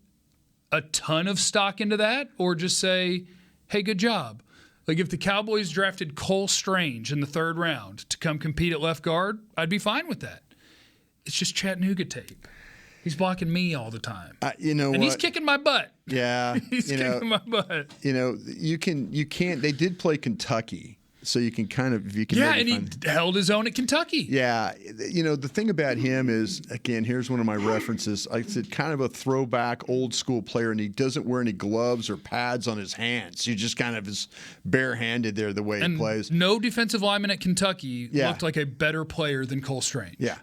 a ton of stock into that or just say, hey, good job? Like if the Cowboys drafted Cole Strange in the 3rd round to come compete at left guard, I'd be fine with that. It's just Chattanooga tape. He's blocking me all the time. And he's kicking my butt. Yeah. He's kicking my butt. You can't. They did play Kentucky, so you can kind of. Yeah, and he held his own at Kentucky. Yeah. The thing about him is, again, here's one of my references. I said kind of a throwback old school player, and he doesn't wear any gloves or pads on his hands. He just kind of is barehanded there the way he plays. No defensive lineman at Kentucky looked like a better player than Cole Strange. Yeah.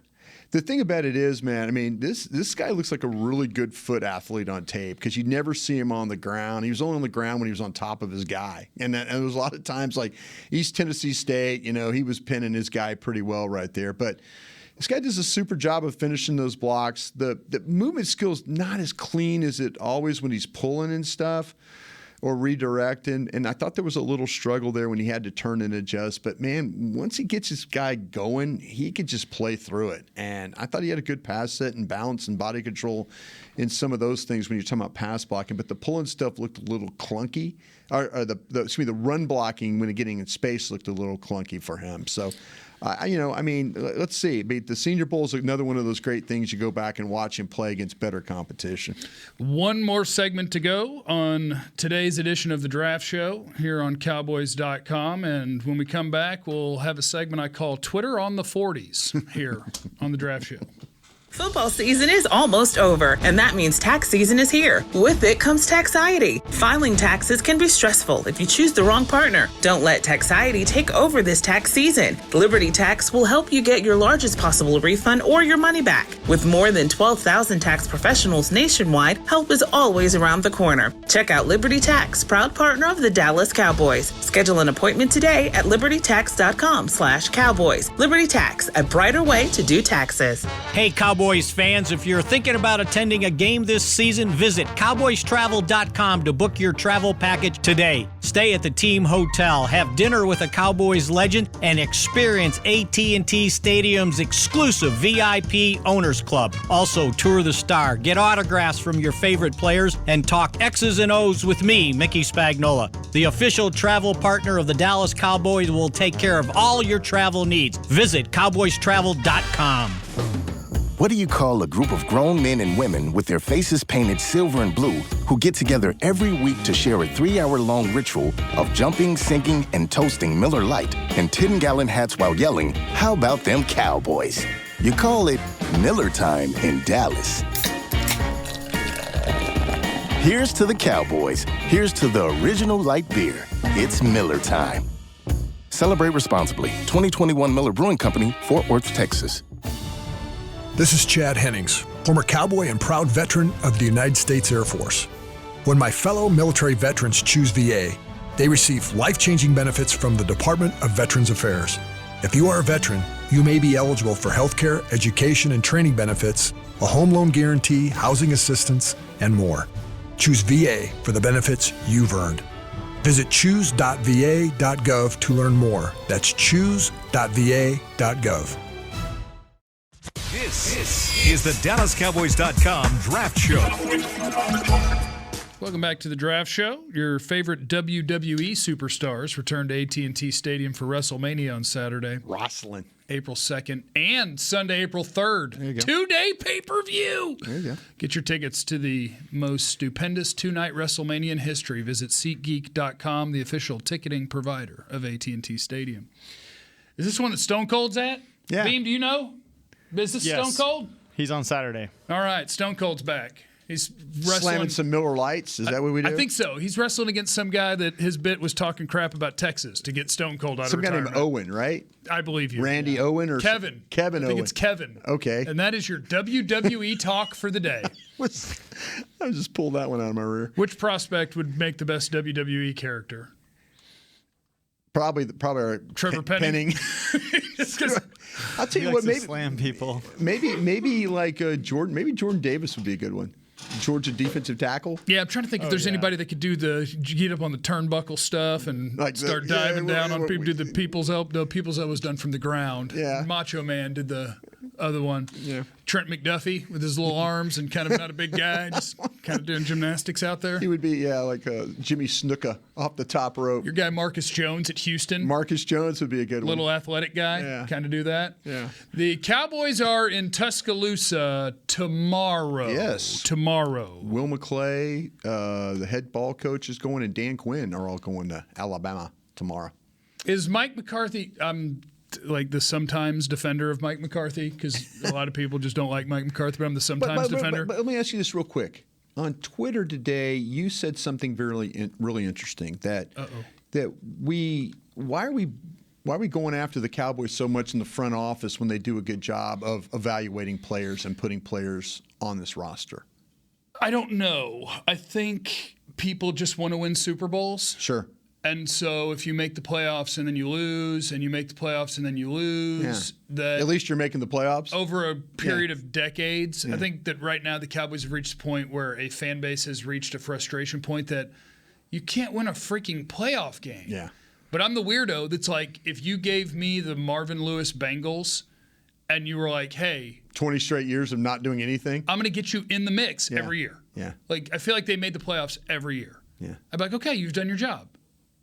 The thing about it is, man, I mean, this guy looks like a really good foot athlete on tape because you never see him on the ground. He was only on the ground when he was on top of his guy. And there was a lot of times like East Tennessee State, he was pinning his guy pretty well right there. But this guy does a super job of finishing those blocks. The movement skill's not as clean as it always when he's pulling and stuff or redirect. And I thought there was a little struggle there when he had to turn and adjust. But, man, once he gets his guy going, he could just play through it. And I thought he had a good pass set and balance and body control in some of those things when you're talking about pass blocking. But the pulling stuff looked a little clunky. Or the run blocking when getting in space looked a little clunky for him. So, let's see. The Senior Bowl is another one of those great things you go back and watch him play against better competition. One more segment to go on today's edition of the Draft Show here on Cowboys.com. And when we come back, we'll have a segment I call Twitter on the 40s here on the Draft Show. Football season is almost over, and that means tax season is here. With it comes taxiety. Filing taxes can be stressful if you choose the wrong partner. Don't let taxiety take over this tax season. Liberty Tax will help you get your largest possible refund or your money back. With more than 12,000 tax professionals nationwide, help is always around the corner. Check out Liberty Tax, proud partner of the Dallas Cowboys. Schedule an appointment today at libertytax.com/Cowboys. Liberty Tax, a brighter way to do taxes. Hey, Cowboys fans, if you're thinking about attending a game this season, visit cowboystravel.com to book your travel package today. Stay at the team hotel, have dinner with a Cowboys legend, and experience AT&T Stadium's exclusive VIP Owners Club. Also, tour the Star, get autographs from your favorite players, and talk X's and O's with me, Mickey Spagnola. The official travel partner of the Dallas Cowboys will take care of all your travel needs. Visit cowboystravel.com. What do you call a group of grown men and women with their faces painted silver and blue who get together every week to share a 3-hour-long ritual of jumping, sinking, and toasting Miller Lite in 10-gallon hats while yelling, "How about them Cowboys?" You call it Miller Time in Dallas. Here's to the Cowboys. Here's to the original light beer. It's Miller Time. Celebrate responsibly. 2021 Miller Brewing Company, Fort Worth, Texas. This is Chad Hennings, former Cowboy and proud veteran of the United States Air Force. When my fellow military veterans choose VA, they receive life-changing benefits from the Department of Veterans Affairs. If you are a veteran, you may be eligible for healthcare, education, and training benefits, a home loan guarantee, housing assistance, and more. Choose VA for the benefits you've earned. Visit choose.va.gov to learn more. That's choose.va.gov. This is the DallasCowboys.com Draft Show. Welcome back to the Draft Show. Your favorite WWE superstars return to AT&T Stadium for WrestleMania on Saturday, Wrestling. April 2nd, and Sunday, April 3rd. There you go. 2-day pay-per-view. There you go. Get your tickets to the most stupendous two-night WrestleMania in history. Visit SeatGeek.com, the official ticketing provider of AT&T Stadium. Is this one that Stone Cold's at? Yeah. Beam, do you know? Is this Yes. Stone Cold? He's on Saturday. All right, Stone Cold's back. He's wrestling. Slamming some Miller Lights. Is that what we do? I think so. He's wrestling against some guy that his bit was talking crap about Texas to get Stone Cold out some of guy retirement. named Owen, right? I believe you. Randy Owen or Kevin. Kevin I think Owen. it's Kevin. Okay. And that is your WWE talk for the day. I just pulled that one out of my rear. Which prospect would make the best WWE character? Probably our Trevor Penning. I'll tell you He what, likes to maybe slam people. maybe like Jordan. Maybe Jordan Davis would be a good one. Georgia defensive tackle. Yeah, I'm trying to think if there's anybody that could do the get up on the turnbuckle stuff and Like start diving down on people. Do the we- people's elbow. No, people's elbow was done from the ground. Yeah. Macho Man did the other one. Yeah. Trent McDuffie with his little arms and kind of not a big guy, just kind of doing gymnastics out there. He would be like Jimmy Snuka off the top rope. Your guy Marcus Jones at Houston. Marcus Jones would be a good Little one. athletic guy, Yeah. kind of do that. Yeah. The Cowboys are in Tuscaloosa tomorrow. Yes. Tomorrow. Will McClay, the head ball coach, is going, and Dan Quinn are all going to Alabama tomorrow. Is Mike McCarthy like the sometimes defender of Mike McCarthy? Because a lot of people just don't like Mike McCarthy, but I'm the sometimes defender. But let me ask you this real quick. On Twitter today, you said something really interesting that why are we going after the Cowboys so much in the front office when they do a good job of evaluating players and putting players on this roster? I don't know. I think people just want to win Super Bowls. Sure. And so if you make the playoffs and then you lose, and you make the playoffs and then you lose, that At least you're making the playoffs. over a period of decades, I think that right now the Cowboys have reached a point where a fan base has reached a frustration point that you can't win a freaking playoff game. Yeah. But I'm the weirdo that's like, if you gave me the Marvin Lewis Bengals and you were like, hey, 20 straight years of not doing anything. I'm going to get you in the mix every year. Yeah. Like, I feel like they made the playoffs every year. Yeah. I'd be like, okay, you've done your job.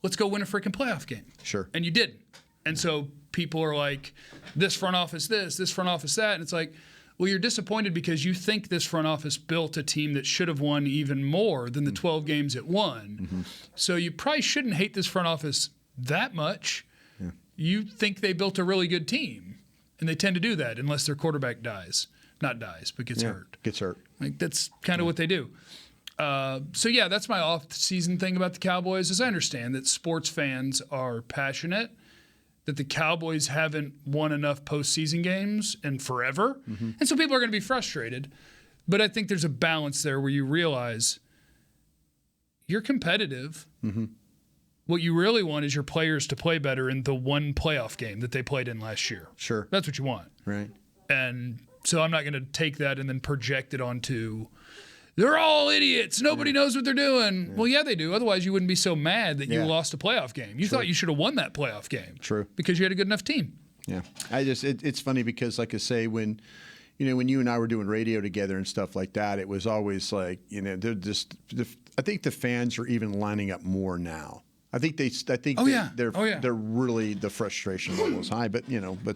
Let's go win a freaking playoff game. Sure. And you didn't. And so people are like, this front office this front office that. And it's like, well, you're disappointed because you think this front office built a team that should have won even more than the 12 games it won. Mm-hmm. So you probably shouldn't hate this front office that much. Yeah. You think they built a really good team. And they tend to do that unless their quarterback dies. Not dies, but gets hurt. Gets hurt. Like, that's kind of what they do. So, yeah, that's my off-season thing about the Cowboys is I understand that sports fans are passionate, that the Cowboys haven't won enough postseason games in forever. Mm-hmm. And so people are going to be frustrated. But I think there's a balance there where you realize you're competitive. Mm-hmm. What you really want is your players to play better in the one playoff game that they played in last year. Sure. That's what you want. Right. And so I'm not going to take that and then project it onto they're all idiots. Nobody knows what they're doing. Yeah. Well, yeah, they do. Otherwise, you wouldn't be so mad that you lost a playoff game. You thought you should have won that playoff game. True. Because you had a good enough team. Yeah. It's funny because, like I say, when you and I were doing radio together and stuff like that, it was always like, they're just. I think the fans are even lining up more now. I think they're really, the frustration level is high, but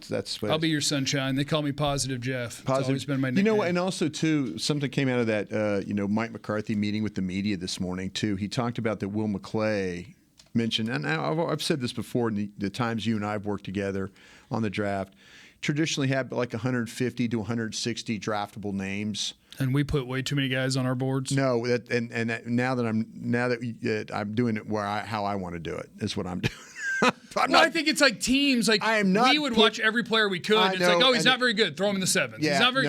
that's what I'll be your sunshine. They call me Positive Jeff. Positive. It's always been my nickname. And also too, something came out of that Mike McCarthy meeting with the media this morning too. He talked about that Will McClay mentioned, and I've said this before in the times you and I have worked together on the draft, traditionally had like 150 to 160 draftable names. And we put way too many guys on our boards. No, now that I'm doing it how I want to do it is what I'm doing. I think it's like teams. Like we would watch every player we could. It's like, oh, he's not very good. Throw him in the seventh. Yeah, he's not very.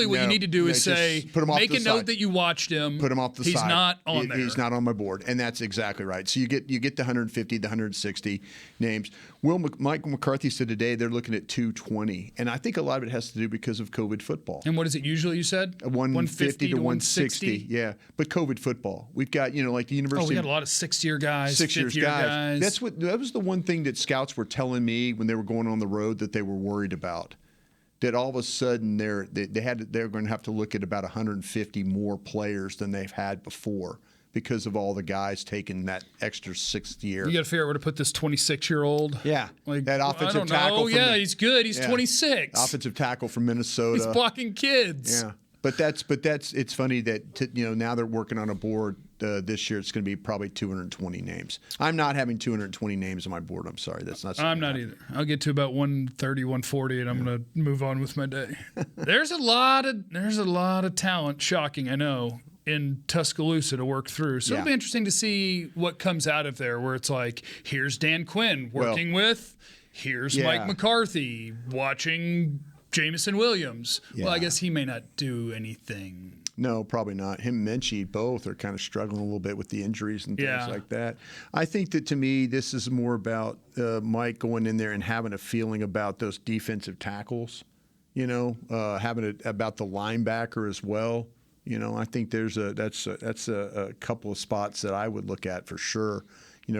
What you need to do is say, make a note that you watched him. Put him off the side. He's not on there. He's not on my board, and that's exactly right. So you get the 150, the 160 names. Mike McCarthy said today they're looking at 220, and I think a lot of it has to do because of COVID football. And what is it usually you said? 150 to 160. Yeah, but COVID football. We've got, like the University. Oh, we got a lot of 6-year guys, 6-year guys. That was the one thing that scouts were telling me when they were going on the road that they were worried about. That all of a sudden they're going to have to look at about 150 more players than they've had before, because of all the guys taking that extra 6th year. You got to figure out where to put this 26-year-old. Yeah, like that offensive tackle. Oh, yeah, he's good. He's 26. Offensive tackle from Minnesota. He's blocking kids. Yeah, but that's it's funny that now they're working on a board this year. It's going to be probably 220 names. I'm not having 220 names on my board. I'm sorry, that's not. I'm not either. I'll get to about 130, 140, and I'm going to move on with my day. There's a lot of talent. Shocking, I know, in Tuscaloosa to work through. So it'll be interesting to see what comes out of there, where it's like, here's Dan Quinn working with, here's Mike McCarthy watching Jameson Williams. Yeah. Well, I guess he may not do anything. No, probably not. Him and Minchie both are kind of struggling a little bit with the injuries and things like that. I think that, to me, this is more about Mike going in there and having a feeling about those defensive tackles, having it about the linebacker as well. I think that's a couple of spots that I would look at for sure,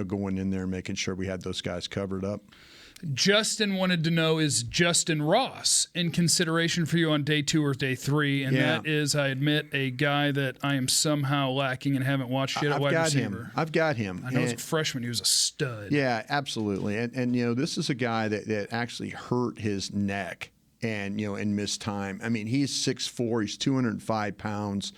going in there and making sure we had those guys covered up. Justin wanted to know, is Justin Ross in consideration for you on day 2 or day 3? And that is, I admit, a guy that I am somehow lacking and haven't watched yet at wide receiver. I've got him. I know as a freshman he was a stud. Yeah, absolutely. And this is a guy that actually hurt his neck and missed time. I mean, he's 6'4", he's 205 pounds.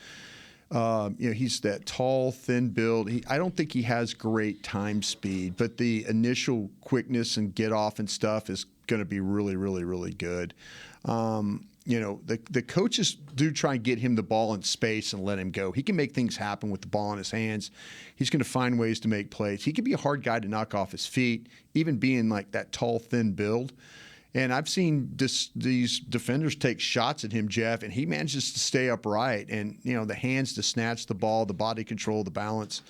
He's that tall, thin build. I don't think he has great time speed, but the initial quickness and get off and stuff is going to be really, really, really good. The coaches do try and get him the ball in space and let him go. He can make things happen with the ball in his hands. He's going to find ways to make plays. He can be a hard guy to knock off his feet, even being like that tall, thin build. And I've seen these defenders take shots at him, Jeff, and he manages to stay upright. And, the hands to snatch the ball, the body control, the balance,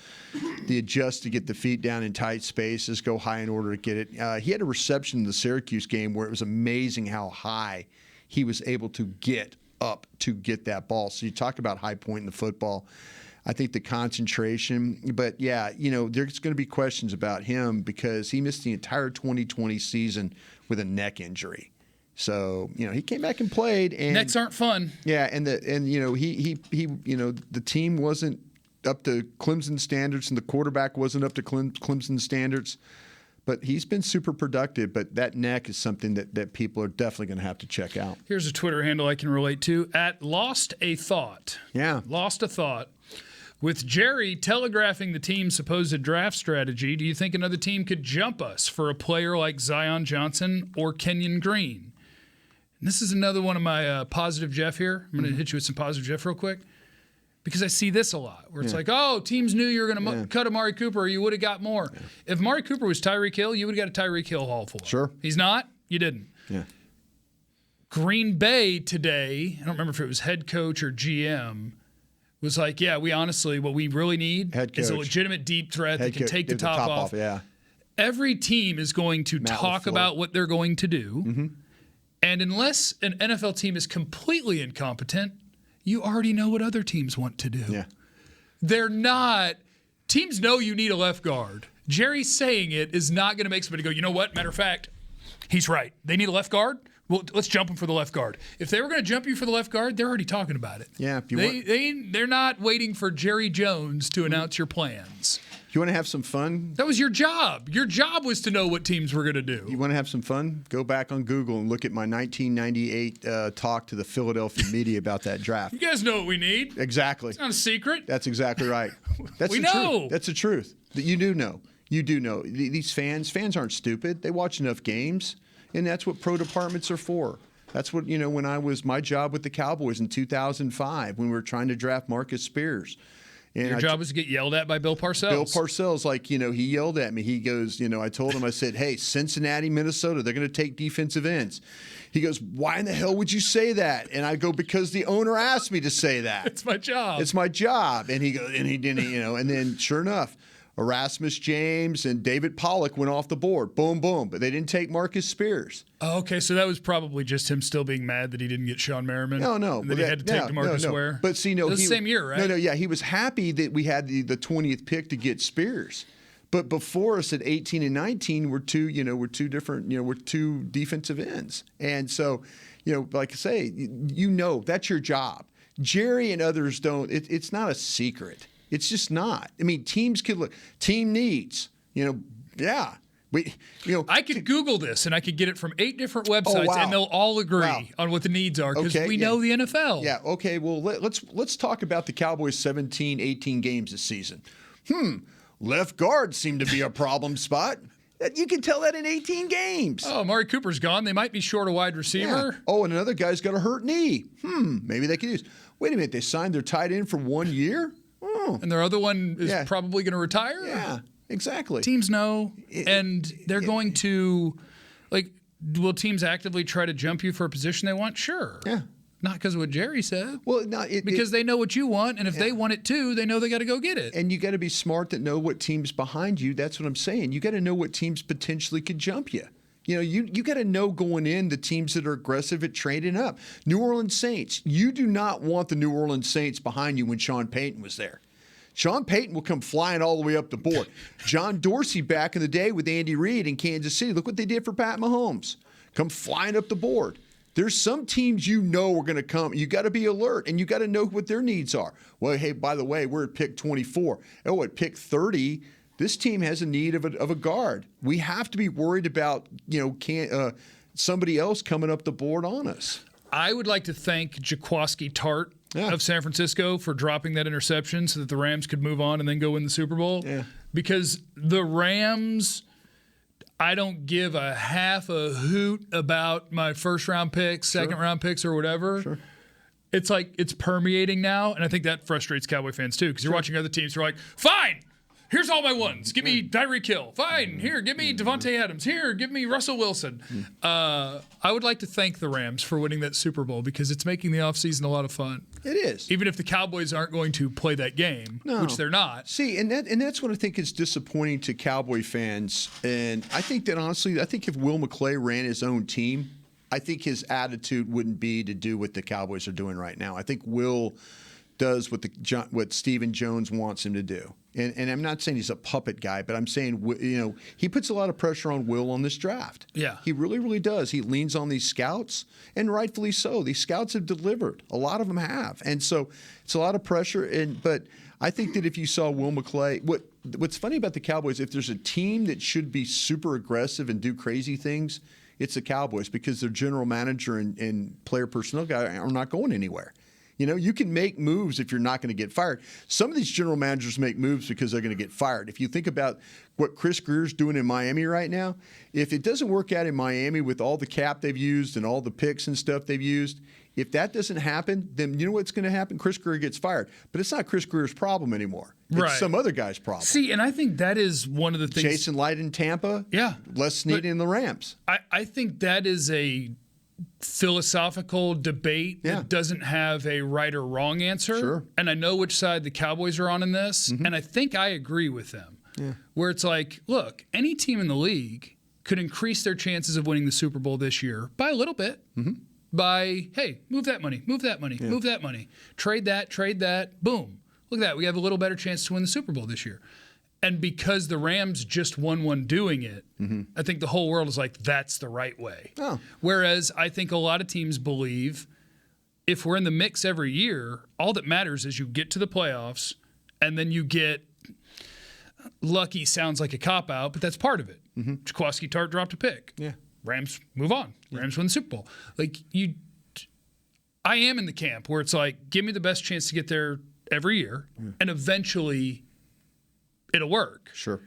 the adjust to get the feet down in tight spaces, go high in order to get it. He had a reception in the Syracuse game where it was amazing how high he was able to get up to get that ball. So you talk about high point in the football. I think the concentration, but there's going to be questions about him because he missed the entire 2020 season with a neck injury. So, he came back and played, and necks aren't fun. Yeah, and the team wasn't up to Clemson standards and the quarterback wasn't up to Clemson standards. But he's been super productive, but that neck is something that people are definitely going to have to check out. Here's a Twitter handle I can relate to, @LostAThought. Yeah. Lost a Thought. With Jerry telegraphing the team's supposed draft strategy, do you think another team could jump us for a player like Zion Johnson or Kenyon Green? And this is another one of my positive Jeff here. I'm going to hit you with some positive Jeff real quick. Because I see this a lot, where it's like, teams knew you were going to cut Amari Cooper, or you would have got more. Yeah. If Amari Cooper was Tyreek Hill, you would have got a Tyreek Hill haul for him. Sure. He's not. You didn't. Yeah. Green Bay today, I don't remember if it was head coach or GM, was like, we honestly, what we really need is a legitimate deep threat that can take the top off. Yeah. Every team is going to talk about what they're going to do. Mm-hmm. And unless an NFL team is completely incompetent, you already know what other teams want to do. Yeah. They're not – teams know you need a left guard. Jerry saying it is not going to make somebody go, you know what, matter of fact, he's right. They need a left guard? Well, let's jump them for the left guard. If they were going to jump you for the left guard, they're already talking about it. Yeah. They're not waiting for Jerry Jones to announce your plans. You want to have some fun? That was your job. Your job was to know what teams were going to do. You want to have some fun? Go back on Google and look at my 1998 talk to the Philadelphia media about that draft. You guys know what we need. Exactly. It's not a secret. That's exactly right. That's we the know. Truth. That's the truth. You do know. You do know. These fans aren't stupid. They watch enough games, and that's what pro departments are for. That's what, when I was my job with the Cowboys in 2005 when we were trying to draft Marcus Spears. And your job was to get yelled at by Bill Parcells. Bill Parcells, he yelled at me. He goes, I told him, I said, hey, Cincinnati, Minnesota, they're going to take defensive ends. He goes, why in the hell would you say that? And I go, because the owner asked me to say that. It's my job. It's my job. And he goes, and then sure enough, Erasmus James and David Pollock went off the board. Boom, boom. But they didn't take Marcus Spears. Oh, okay, so that was probably just him still being mad that he didn't get Sean Merriman. No. And that he had to take DeMarcus Ware. But see, it was the same year, right? No, yeah. He was happy that we had the 20th pick to get Spears. But before us at 18 and 19, we're two defensive ends. And so, like I say, that's your job. Jerry and others don't. It's not a secret. It's just not. I mean, teams could look. Team needs. Yeah. I could Google this and I could get it from 8 different websites, and they'll all agree on what the needs are because we know the NFL. Yeah. Okay. Well, let's talk about the Cowboys' 17, 18 games this season. Left guard seemed to be a problem spot. You can tell that in 18 games. Oh, Amari Cooper's gone. They might be short a wide receiver. Yeah. Oh, and another guy's got a hurt knee. Maybe they could use. Wait a minute. They signed their tight end for 1 year. And their other one is probably going to retire? Yeah, exactly. Teams know, and they're going to, will teams actively try to jump you for a position they want? Sure. Yeah. Not because of what Jerry said. Well, no, because they know what you want, and if they want it too, they know they got to go get it. And you got to be smart to know what teams behind you. That's what I'm saying. You got to know what teams potentially could jump you. You got to know going in the teams that are aggressive at trading up. New Orleans Saints. You do not want the New Orleans Saints behind you when Sean Payton was there. Sean Payton will come flying all the way up the board. John Dorsey back in the day with Andy Reid in Kansas City. Look what they did for Pat Mahomes. Come flying up the board. There's some teams are going to come. You got to be alert, and you got to know what their needs are. Well, hey, by the way, we're at pick 24. Oh, at pick 30, this team has a need of a guard. We have to be worried about somebody else coming up the board on us. I would like to thank Jaquiski Tartt of San Francisco for dropping that interception so that the Rams could move on and then go win the Super Bowl. Yeah. Because the Rams, I don't give a half a hoot about my first-round picks, second-round picks, or whatever. Sure. It's like it's permeating now, and I think that frustrates Cowboy fans too because you're watching other teams who are like, fine, here's all my ones. Give me Tyreek Hill. Fine, here, give me Devontae Adams. Here, give me Russell Wilson. I would like to thank the Rams for winning that Super Bowl because it's making the offseason a lot of fun. It is. Even if the Cowboys aren't going to play that game, which they're not. See, and that's what I think is disappointing to Cowboy fans. And I think that, honestly, if Will McClay ran his own team, I think his attitude wouldn't be to do what the Cowboys are doing right now. I think Will does what Stephen Jones wants him to do. And I'm not saying he's a puppet guy, but I'm saying, he puts a lot of pressure on Will on this draft. Yeah. He really, really does. He leans on these scouts, and rightfully so. These scouts have delivered. A lot of them have. And so it's a lot of pressure. But I think that if you saw Will McClay, what's funny about the Cowboys, if there's a team that should be super aggressive and do crazy things, it's the Cowboys because their general manager and player personnel guy are not going anywhere. You can make moves if you're not going to get fired. Some of these general managers make moves because they're going to get fired. If you think about what Chris Greer's doing in Miami right now, if it doesn't work out in Miami with all the cap they've used and all the picks and stuff they've used, if that doesn't happen, then you know what's going to happen? Chris Greer gets fired. But it's not Chris Greer's problem anymore. It's some other guy's problem. See, and I think that is one of the things. Jason Light in Tampa. Yeah. Les Snead in the Rams. I think that is a philosophical debate that doesn't have a right or wrong answer. Sure. And I know which side the Cowboys are on in this, and I think I agree with them. Yeah. Where it's like, look, any team in the league could increase their chances of winning the Super Bowl this year by a little bit. By, hey, move that money, move that money, move that money. Trade that, boom. Look at that. We have a little better chance to win the Super Bowl this year. And because the Rams just won one doing it, I think the whole world is like, that's the right way. Oh. Whereas I think a lot of teams believe if we're in the mix every year, all that matters is you get to the playoffs and then you get lucky sounds like a cop-out, but that's part of it. Jaquiski Tartt dropped a pick. Yeah. Rams move on. Rams win the Super Bowl. I am in the camp where it's like, give me the best chance to get there every year, and eventually it'll work. Sure.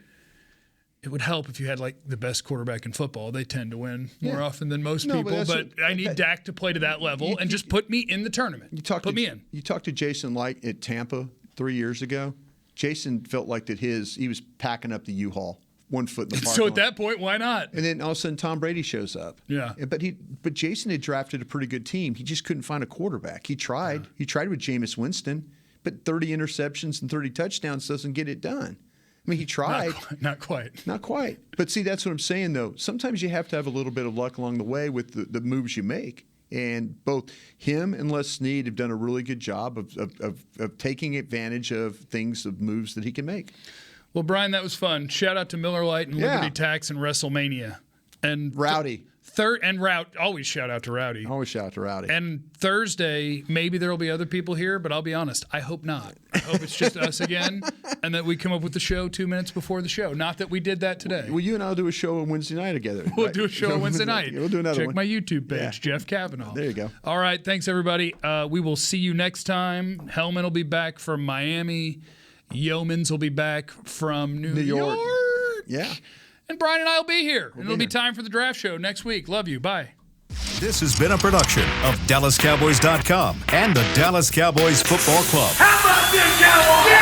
It would help if you had the best quarterback in football. They tend to win more often than most people. But I need Dak to play to that level and just put me in the tournament. Put me in. You talked to Jason Light at Tampa 3 years ago. Jason felt like that he was packing up the U-Haul, 1 foot in the parking So lot. at that point, why not? And then all of a sudden Tom Brady shows up. Yeah. But Jason had drafted a pretty good team. He just couldn't find a quarterback. He tried. He tried with Jameis Winston, but 30 interceptions and 30 touchdowns doesn't get it done. I mean, he tried. Not quite. Not quite. But see, that's what I'm saying, though. Sometimes you have to have a little bit of luck along the way with the moves you make. And both him and Les Snead have done a really good job of taking advantage of moves that he can make. Well, Bryan, that was fun. Shout out to Miller Lite and Liberty Tax and WrestleMania. And Rowdy. Always shout out to Rowdy. Always shout out to Rowdy. And Thursday, maybe there will be other people here, but I'll be honest, I hope not. I hope it's just us again, and that we come up with the show 2 minutes before the show. Not that we did that today. Well, you and I'll do a show on Wednesday night together. We'll do a show on Wednesday night. We'll do another one. Check my YouTube page, Jeff Cavanaugh. There you go. All right, thanks, everybody. We will see you next time. Hellman will be back from Miami. Yeomans will be back from New York. Yeah. And Bryan and I will be here. And it'll be time for the draft show next week. Love you. Bye. This has been a production of DallasCowboys.com and the Dallas Cowboys Football Club. How about them Cowboys?